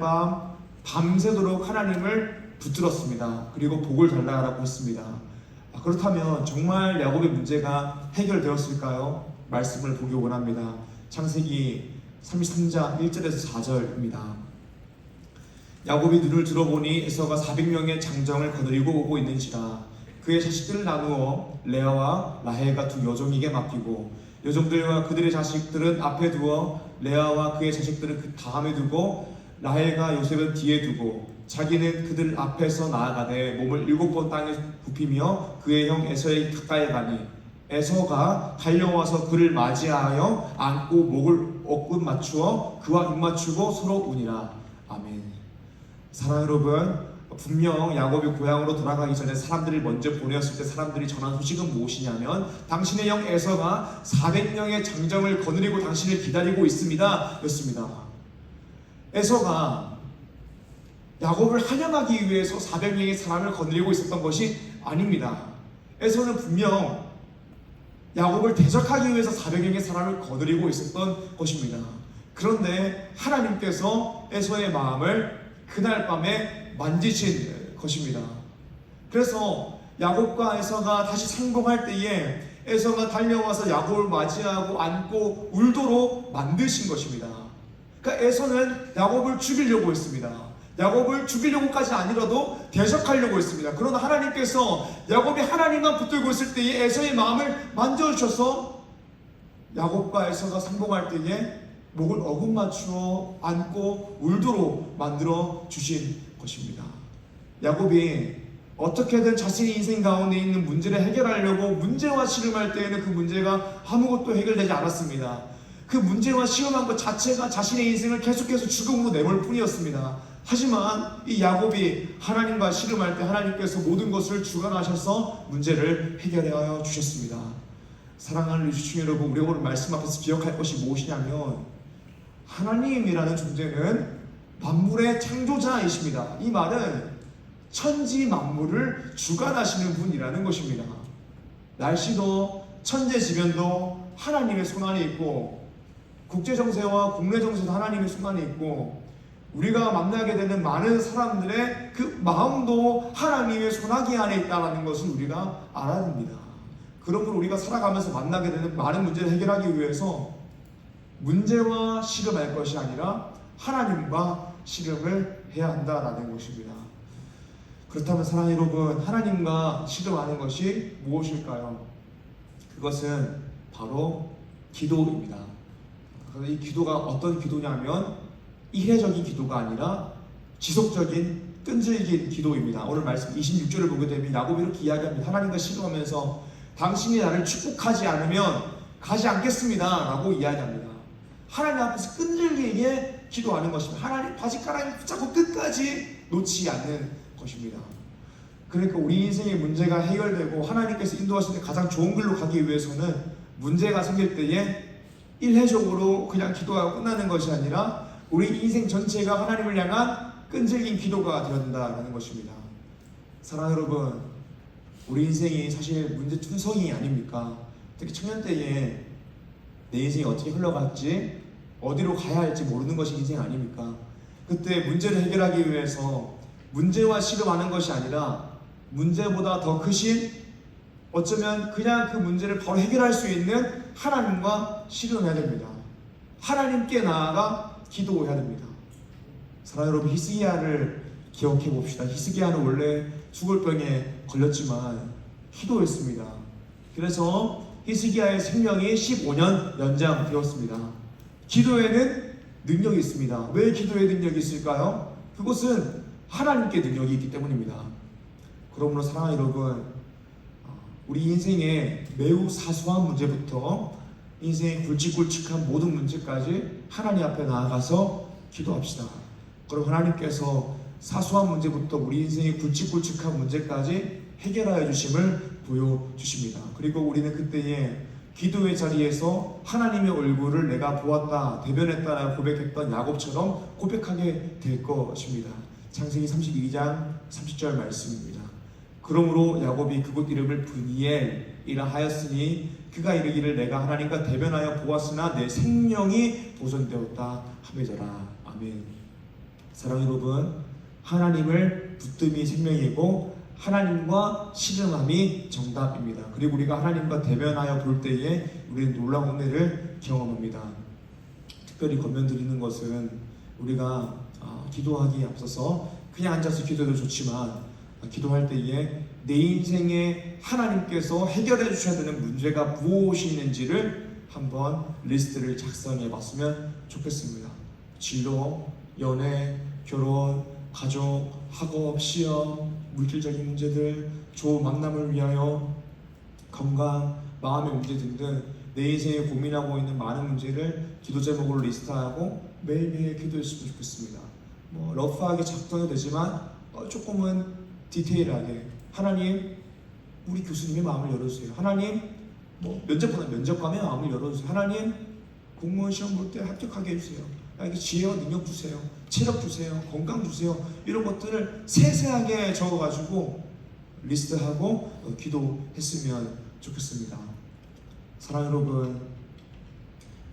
S1: 밤새도록 하나님을 붙들었습니다. 그리고 복을 달라고 했습니다. 그렇다면 정말 야곱의 문제가 해결되었을까요? 말씀을 보기 원합니다. 창세기 33장 1절에서 4절입니다. 야곱이 눈을 들어보니 에서가 400명의 장정을 거느리고 오고 있는지라. 그의 자식들을 나누어 레아와 라헬과 두 여종에게 맡기고 여종들과 그들의 자식들은 앞에 두어 레아와 그의 자식들은 그 다음에 두고 라헬과 요셉은 뒤에 두고 자기는 그들 앞에서 나아가되 몸을 7번 땅에 굽히며 그의 형 에서에 가까이 가니 에서가 달려와서 그를 맞이하여 안고 목을 옷 맞추어 그와 입 맞추고 서로 우니라. 아멘. 사랑하는 여러분, 분명 야곱이 고향으로 돌아가기 전에 사람들이 먼저 보내었을 때 사람들이 전한 소식은 무엇이냐면 당신의 형 에서가 400명의 장정을 거느리고 당신을 기다리고 있습니다 였습니다. 에서가 야곱을 환영하기 위해서 400명의 사람을 거느리고 있었던 것이 아닙니다. 에서는 분명 야곱을 대적하기 위해서 400명의 사람을 거느리고 있었던 것입니다. 그런데 하나님께서 에서의 마음을 그날 밤에 만지신 것입니다. 그래서 야곱과 에서가 다시 상봉할 때에 에서가 달려와서 야곱을 맞이하고 안고 울도록 만드신 것입니다. 그러니까 에서는 야곱을 죽이려고 했습니다. 야곱을 죽이려고까지 아니라도 대적하려고 했습니다. 그러나 하나님께서 야곱이 하나님만 붙들고 있을 때에 에서의 마음을 만져주셔서 야곱과 에서가 상봉할 때에 목을 어긋맞추어 안고 울도록 만들어 주신 것입니다. 야곱이 어떻게든 자신의 인생 가운데 있는 문제를 해결하려고 문제와 씨름할 때에는 그 문제가 아무것도 해결되지 않았습니다. 그 문제와 씨름한 것 자체가 자신의 인생을 계속해서 죽음으로 내몰 뿐이었습니다. 하지만 이 야곱이 하나님과 씨름할 때 하나님께서 모든 것을 주관하셔서 문제를 해결하여 주셨습니다. 사랑하는 유시충 여러분, 우리가 오늘 말씀 앞에서 기억할 것이 무엇이냐면 하나님이라는 존재는 만물의 창조자이십니다. 이 말은 천지 만물을 주관하시는 분이라는 것입니다. 날씨도 천재지변도 하나님의 손안에 있고 국제정세와 국내 정세도 하나님의 손안에 있고 우리가 만나게 되는 많은 사람들의 그 마음도 하나님의 손아귀 안에 있다는 것을 우리가 알아야 됩니다. 그러므로 우리가 살아가면서 만나게 되는 많은 문제를 해결하기 위해서 문제와 씨름할 것이 아니라 하나님과 씨름을 해야 한다라는 것입니다. 그렇다면 사랑하는 여러분, 하나님과 씨름하는 것이 무엇일까요? 그것은 바로 기도입니다. 이 기도가 어떤 기도냐면 이례적인 기도가 아니라 지속적인 끈질긴 기도입니다. 오늘 말씀 26절을 보게 되면 야곱이 이렇게 이야기합니다. 하나님과 씨름하면서 당신이 나를 축복하지 않으면 가지 않겠습니다 라고 이야기합니다. 하나님 앞에서 끈질기게 기도하는 것입니다. 하나님 바지가랑이 붙잡고 끝까지 놓지 않는 것입니다. 그러니까 우리 인생의 문제가 해결되고 하나님께서 인도하시는 가장 좋은 길로 가기 위해서는 문제가 생길 때에 일회적으로 그냥 기도하고 끝나는 것이 아니라 우리 인생 전체가 하나님을 향한 끈질긴 기도가 되어야 된다는 것입니다. 사랑하는 여러분, 우리 인생이 사실 문제투성이 아닙니까? 특히 청년 때에 내 인생이 어떻게 흘러갈지 어디로 가야 할지 모르는 것이 인생 아닙니까? 그때 문제를 해결하기 위해서 문제와 씨름하는 것이 아니라 문제보다 더 크신 어쩌면 그냥 그 문제를 바로 해결할 수 있는 하나님과 씨름해야 됩니다. 하나님께 나아가 기도해야 됩니다. 사랑하는 여러분, 히스기야를 기억해 봅시다. 히스기야는 원래 죽을 병에 걸렸지만 기도했습니다. 그래서 히스기야의 생명이 15년 연장되었습니다. 기도에는 능력이 있습니다. 왜 기도에 능력이 있을까요? 그것은 하나님께 능력이 있기 때문입니다. 그러므로 사랑하는 여러분, 우리 인생의 매우 사소한 문제부터 인생의 굵직굵직한 모든 문제까지 하나님 앞에 나아가서 기도합시다. 그럼 하나님께서 사소한 문제부터 우리 인생의 굵직굵직한 문제까지 해결하여 주심을 보여주십니다. 그리고 우리는 그때에 기도의 자리에서 하나님의 얼굴을 내가 보았다, 대변했다라고 고백했던 야곱처럼 고백하게 될 것입니다. 창세기 32장 30절 말씀입니다. 그러므로 야곱이 그곳 이름을 브니엘이라 하였으니 그가 이르기를 내가 하나님과 대변하여 보았으나 내 생명이 보존되었다 하매더라. 아멘. 사랑하는 여러분, 하나님을 붙듦이 생명이고 하나님과 씨름함이 정답입니다. 그리고 우리가 하나님과 대면하여 볼 때에 우리는 놀라운 은혜를 경험합니다. 특별히 권면드리는 것은 우리가 기도하기에 앞서서 그냥 앉아서 기도해도 좋지만 기도할 때에 내 인생에 하나님께서 해결해 주셔야 되는 문제가 무엇이 있는지를 한번 리스트를 작성해 봤으면 좋겠습니다. 진로, 연애, 결혼, 가족, 학업, 시험, 물질적인 문제들, 좋은 만남을 위하여 건강, 마음의 문제 등등 내 인생에 고민하고 있는 많은 문제를 기도 제목으로 리스트하고 매일매일 기도했으면 좋겠습니다. 뭐 러프하게 작성해도 되지만 조금은 디테일하게 하나님 우리 교수님의 마음을 열어주세요. 하나님 뭐 면접보다 면접관의 마음을 열어주세요. 하나님 공무원 시험 볼 때 합격하게 해주세요. 나에게 지혜와 능력 주세요. 체력 주세요. 건강 주세요. 이런 것들을 세세하게 적어가지고 리스트하고 기도했으면 좋겠습니다. 사랑 여러분,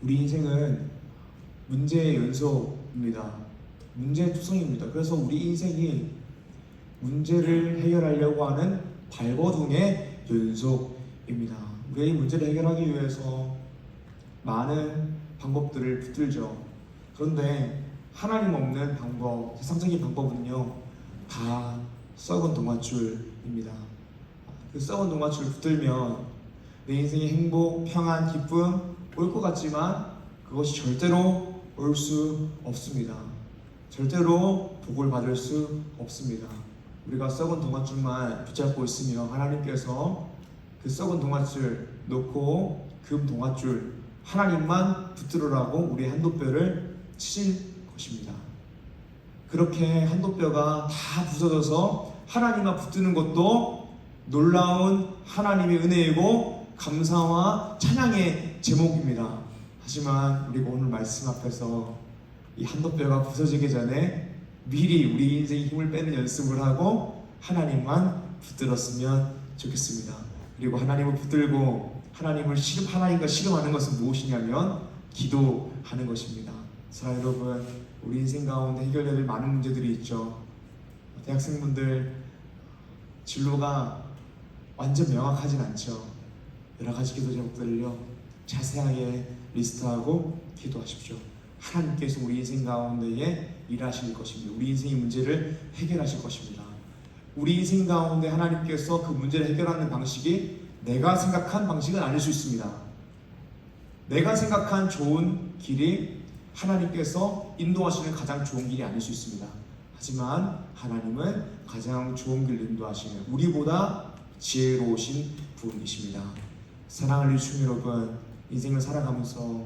S1: 우리 인생은 문제의 연속입니다. 문제의 투성입니다. 그래서 우리 인생이 문제를 해결하려고 하는 발버둥의 연속입니다. 우리의 문제를 해결하기 위해서 많은 방법들을 붙들죠. 그런데 하나님 없는 방법, 세상적인 방법은요 다 썩은 동아줄입니다. 그 썩은 동아줄을 붙들면 내 인생의 행복, 평안, 기쁨 올 것 같지만 그것이 절대로 올 수 없습니다. 절대로 복을 받을 수 없습니다. 우리가 썩은 동아줄만 붙잡고 있으며 하나님께서 그 썩은 동아줄 놓고 금 동아줄 하나님만 붙들으라고 우리 한도뼈를 치실 것입니다. 그렇게 한도뼈가 다 부서져서 하나님만 붙드는 것도 놀라운 하나님의 은혜이고 감사와 찬양의 제목입니다. 하지만 우리가 오늘 말씀 앞에서 이 한도뼈가 부서지기 전에 미리 우리 인생의 힘을 빼는 연습을 하고 하나님만 붙들었으면 좋겠습니다. 그리고 하나님을 붙들고 하나님과 씨름하는 것은 무엇이냐면 기도하는 것입니다. 자, 여러분, 우리 인생 가운데 해결해야 될 많은 문제들이 있죠. 대학생분들 진로가 완전 명확하진 않죠. 여러 가지 기도 제목들을요 자세하게 리스트하고 기도하십시오. 하나님께서 우리 인생 가운데에 일하실 것입니다. 우리 인생의 문제를 해결하실 것입니다. 우리 인생 가운데 하나님께서 그 문제를 해결하는 방식이 내가 생각한 방식은 아닐 수 있습니다. 내가 생각한 좋은 길이 하나님께서 인도하시는 가장 좋은 길이 아닐 수 있습니다. 하지만 하나님은 가장 좋은 길을 인도하시는 우리보다 지혜로우신 분이십니다. 사랑하는 주님 여러분, 인생을 살아가면서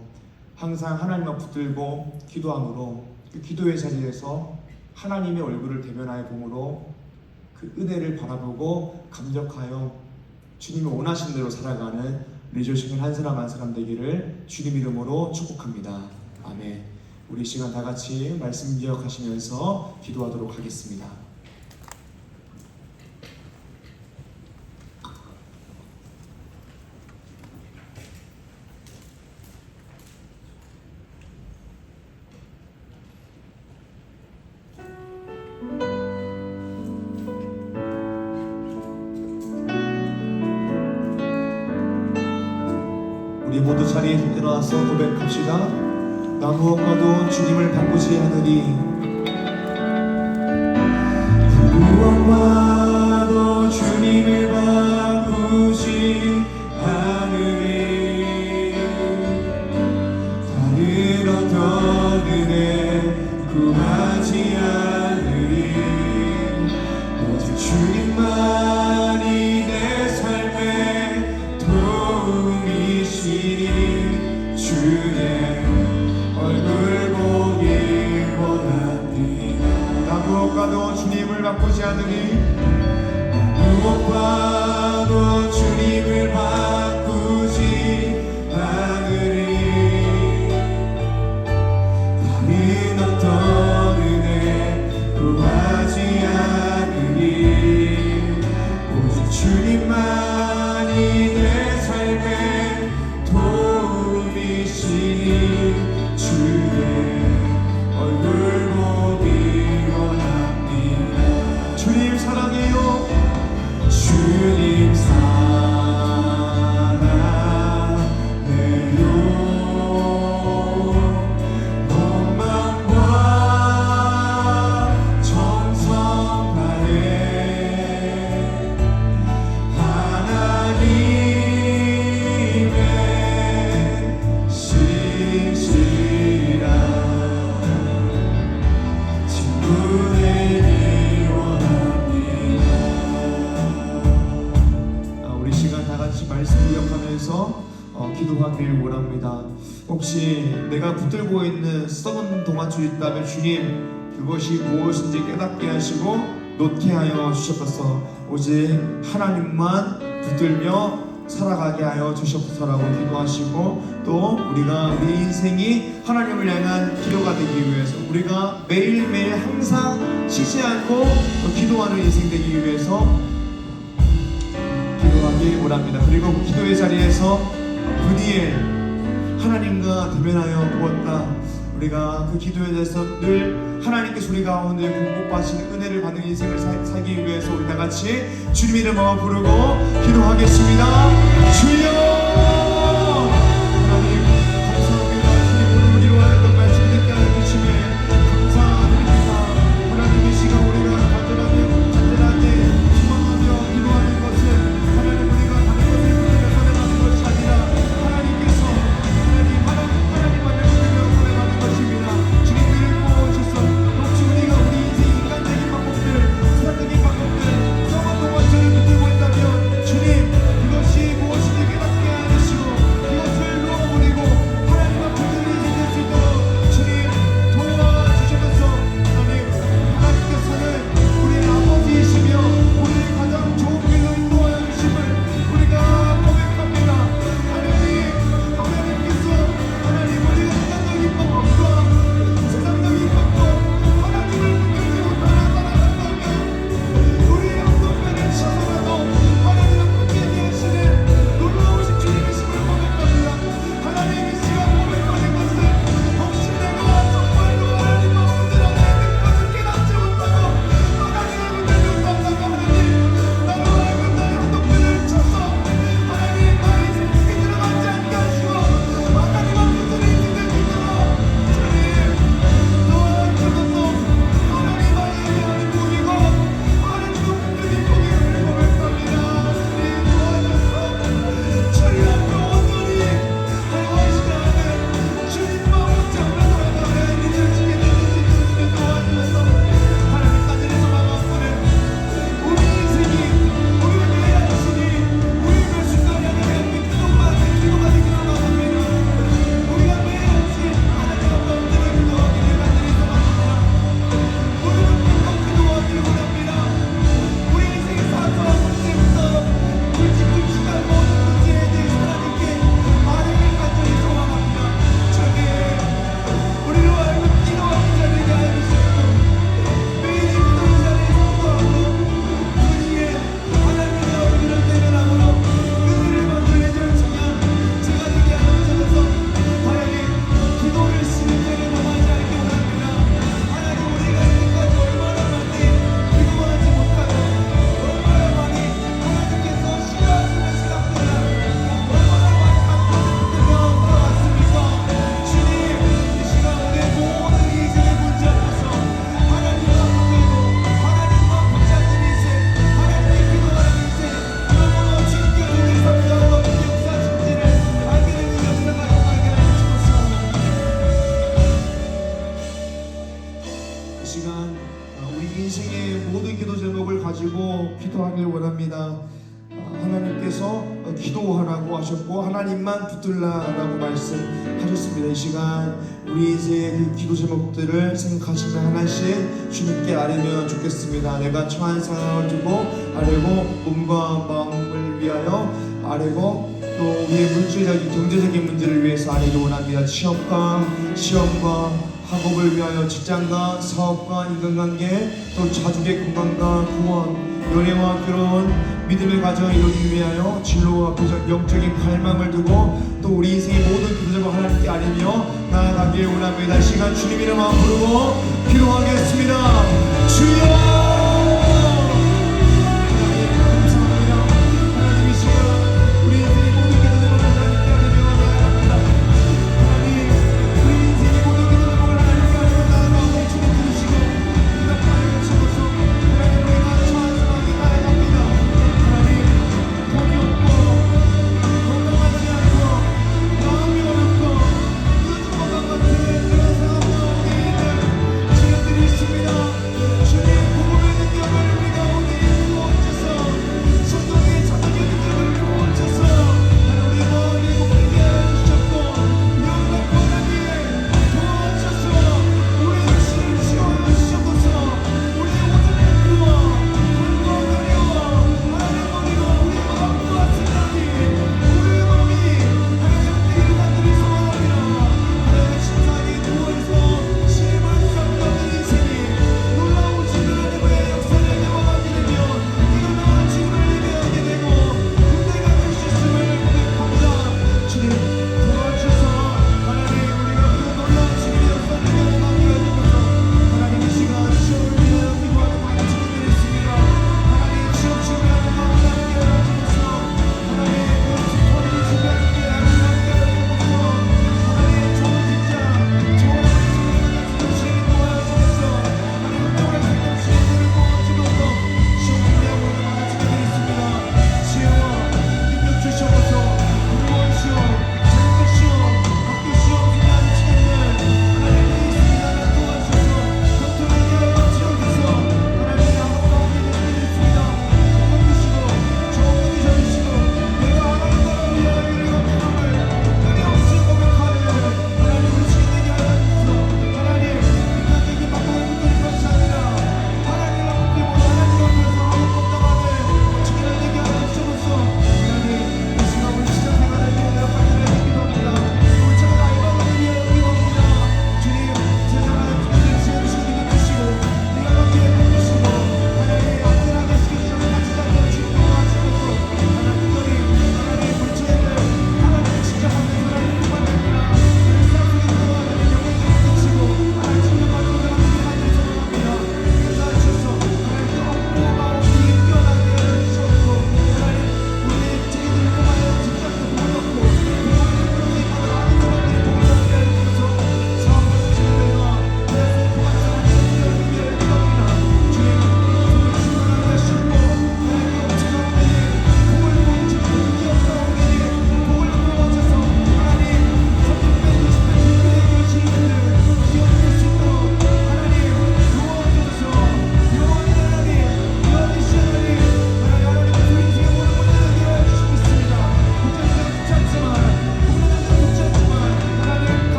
S1: 항상 하나님만 붙들고 기도함으로 그 기도의 자리에서 하나님의 얼굴을 대면하여 봄으로 그 은혜를 바라보고 감격하여 주님이 원하신 대로 살아가는 리조싱을 한 사람 한 사람 되기를 주님 이름으로 축복합니다. 아멘. 우리 시간 다 같이 말씀 기억하시면서 기도하도록 하겠습니다. 우리 모두 자리에서 일어나서 고백합시다. 나 무엇과도 주님을 바꾸지 않으리. 무엇과도 주님을 바꾸지 않으리. 다른 어떤 은혜 구하지 않으리. 오직 주님만이 내 삶의 도움이시니 주의 얼굴 보기 원합니다. 나 무엇과도 주님을 바꾸지 않으니. 무엇과도 주님을 바꾸지 않으리. 다른 어떤 은혜 구하지 않으니. 오직 주님만이 내 삶의 도움이시니 주의 얼굴 보기 원합니다. 주님 사랑해요. 주님 사랑해요. 온 마음과 정성 다해 하나님의 신실한 친구 되기 원합니다. 우리 기도하길 원합니다. 혹시 내가 붙들고 있는 썩은 동아줄 있다면 주님 그것이 무엇인지 깨닫게 하시고 놓게 하여 주셨소서. 오직 하나님만 붙들며 살아가게 하여 주셨소서라고 기도하시고, 또 우리가 우리 인생이 하나님을 향한 기도가 되기 위해서 우리가 매일매일 항상 쉬지 않고 기도하는 인생 되기 위해서 기도하기 원합니다. 그리고 그 기도의 자리에서 부디에 하나님과 대면하여 보았다. 우리가 그 기도에 대해서 늘 하나님께서 우리 가운데 공급하시는 은혜를 받는 인생을 살기 위해서 우리 다 같이 주님 이름으로 부르고 기도하겠습니다. 주여! 하나님 감사합니다. 주님 오늘 우리와 했던 말씀 듣게 하여 주심에 감사드립니다. 하나님 이 시간 우리가 간절하게 소망하며 기도하는 것은 하나님 우리가 다른 것을 부르며 손해받는 것이 아니라 하나님께서 하나님만을 부르며 손해받는 것입니다. 주님 이를 보셔서 혹시 우리가 우리 인생 인간적인 방법들, 수단적인 방법들, 썩은 동화처럼 붙들고 있다면 주님 그것이 무엇인지 깨닫게 하시고 그것을 놓아버리고 하나님과 붙드는 인생 될 수 있도록 주님 도와주셔서 하나님께서는 우리의 아버지이시며 우리의 가장 좋은 길로 인도하여 주심을 우리가 고백합니다. 하나님께서 우리가 인간적인 방법과 세상적인 방법, 하나님을 붙들지 못하는 살아간다면 우리의 엉덩이를 치서라도 하나님을 붙들게 하시는 놀라우신 주님이심을 고백합니다. 하나님 이 시간 고백하는 것은 혹시 내가 정말로 하나님과 붙들어내야 될 것을 깨닫지 못하고 하나님을 붙들지 못한다고 하나님 나로 하여금 나의 엉덩이를 쳐서 하나님 나의 인생에 들어가지 않게 하시고 하나님과 붙드는 인생 될 수 있도록 주님 도와주셔서 하나님 나에게 하는 복이고 하나님과 붙드는 복임을 고백합니다. 주님 도와주셔서 주님 앞에 온전히 하여하시라는 주님과 붙잡고 살아가는 인생을 지게 되는 수 있는 도와주셔서 하나님까지 소망하고는 우리 인생이 우리를 위해 하시니 우리의 그 순간이 아니라 그 기도가 되기로 원합니다. 우리가 매일같이 하나님 앞에 엎드려 기도하기를 간절히 소망합니다. 우리는 꼭 기도하기를 원합니다. 우리 인생의 사소한 문제부터 굵직굵직한 모든 문제에 대해서 하나님께 말하기를 간절히 소망합니다. 주님 우리로 하여금 기도하는 자들이 하여 주시고 매일 기도의 자리에 성도하고 그 뒤에 하나님의 얼굴을 대면함으로 그들을 먼저 해줄 청년 제가 되게 하여 주셔서 하나님 기도를 심장에 넘어가지 않게 원합니다. 하나님 우리가 이때까지 얼마나 많이 기도하지 못하고 얼마나 많이 하나님께서 싫어하시는 시간들을 얼마나 많이 감동을 살아왔습니까? 주님 이 시간 우리의 모든 인생의 문제 앞에서 하나님과 붙들고 하나님과 붙잡는 인생, 하나님께 기도하는 인생, 너무나 지켜주는 삶과 어떻게 역사하신지를 알게 되는 역사가 일어나게 하여 주옵소서. 이 시간 우리 인생의 모든 기도 제목을 가지고 기도하길 원합니다. 하나님께서 기도하라고 하셨고 하나님만 붙들라라고 말씀하셨습니다. 이 시간 우리 인생의 그 기도 제목들을 생각하시며 하나씩 주님께 아뢰면 좋겠습니다. 내가 처한 상황을 두고 아뢰고 몸과 마음을 위하여 아뢰고 또 우리의 물질적인 경제적인 문제를 위해서 아뢰기 원합니다. 시험과 학업을 위하여 직장과 사업과 인간관계 또 자족의 건강과 구원 연애와 결혼 믿음의 가정을 이루기 위하여 진로와 영적인 갈망을 두고 또 우리 인생의 모든 기도제목 하나님께 아뢰며 나아가길 원합니다. 이 시간 주님 이름 한 부르고 기도하겠습니다. 주여 주님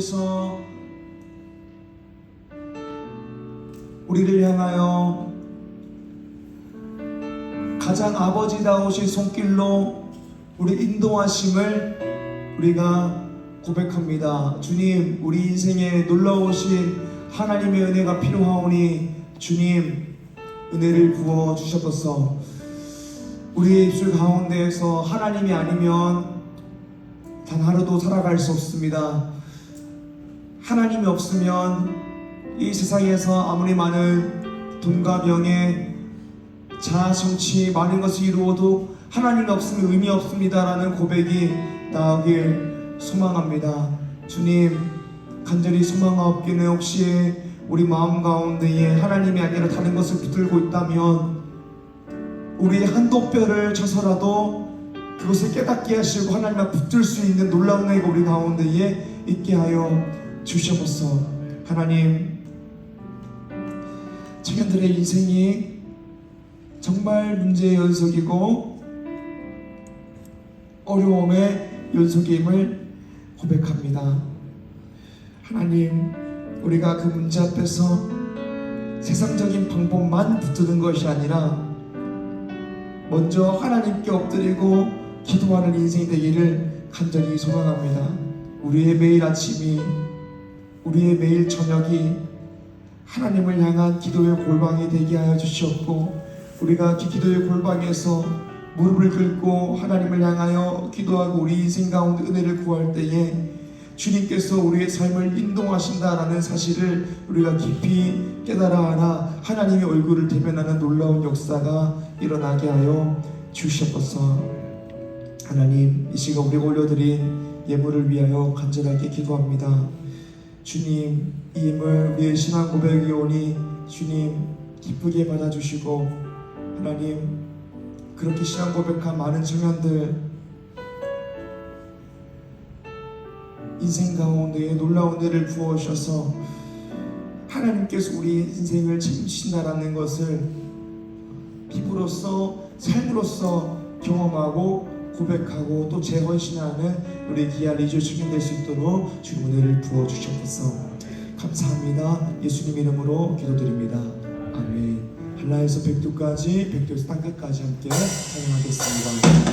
S1: 가운데서 우리를 향하여 가장 아버지다우신 손길로 우리 인도하심을 우리가 고백합니다. 주님, 우리 인생에 놀라우신 하나님의 은혜가 필요하오니 주님 은혜를 부어 주셔서 우리의 입술 가운데에서 하나님이 아니면 단 하루도 살아갈 수 없습니다. 하나님이 없으면 이 세상에서 아무리 많은 돈과 명예, 자아, 정치 많은 것을 이루어도 하나님이 없으면 의미 없습니다라는 고백이 나오길 소망합니다. 주님, 간절히 소망하옵기는 혹시 우리 마음 가운데에 하나님이 아니라 다른 것을 붙들고 있다면 우리 한도뼈를 쳐서라도 그것을 깨닫게 하시고 하나님 앞에 붙들 수 있는 놀라운 은혜가 우리 가운데에 있게 하여 주셔서 하나님, 청년들의 인생이 정말 문제의 연속이고 어려움의 연속임을 고백합니다. 하나님, 우리가 그 문제 앞에서 세상적인 방법만 붙드는 것이 아니라 먼저 하나님께 엎드리고 기도하는 인생이 되기를 간절히 소망합니다. 우리의 매일 아침이, 우리의 매일 저녁이 하나님을 향한 기도의 골방이 되게 하여 주시옵고, 우리가 기도의 골방에서 무릎을 꿇고 하나님을 향하여 기도하고 우리 인생 가운데 은혜를 구할 때에 주님께서 우리의 삶을 인도하신다라는 사실을 우리가 깊이 깨달아 알아 하나님의 얼굴을 대면하는 놀라운 역사가 일어나게 하여 주시옵소서. 하나님, 이 시간 우리가 올려드린 예물을 위하여 간절하게 기도합니다. 주님, 이 예물 우리의 신앙 고백이 오니 주님 기쁘게 받아주시고, 하나님 그렇게 신앙 고백한 많은 청년들 인생 가운데 놀라운 은혜를 부어주셔서 하나님께서 우리 인생을 책임지신다라는 것을 피부로서 삶으로서 경험하고 고백하고 또 재헌신하는 우리 귀한 리조 청년 될 수 있도록 주님 은혜를 부어주셔서 감사합니다. 예수님 이름으로 기도드립니다. 아멘. 한라에서 백두까지, 백두에서 땅끝까지 함께 찬양하겠습니다.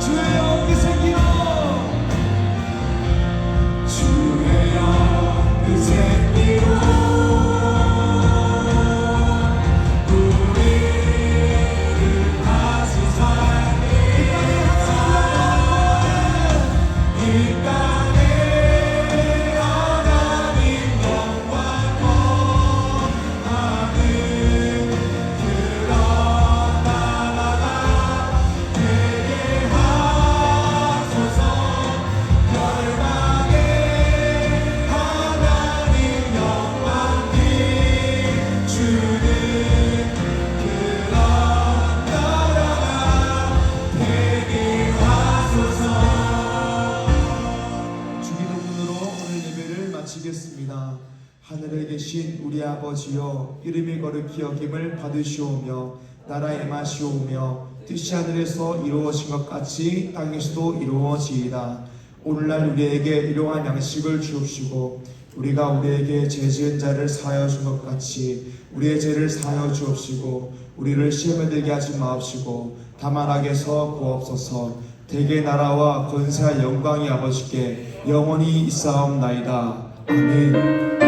S1: 주여 기도드리옵나이다. 하늘에 계신 우리 아버지여, 이름이 거룩히 여김을 받으시오며 나라의 마시오며 뜻이 하늘에서 이루어진 것 같이 땅에서도 이루어지이다. 오늘날 우리에게 일용할 양식을 주옵시고 우리가 우리에게 죄 지은 자를 사하여 준 것 같이 우리의 죄를 사하여 주옵시고 우리를 시험에 들게 하지 마옵시고 다만 악에서 구하옵소서. 대개 나라와 권세와 영광이 아버지께 영원히 있사옵나이다. 아멘.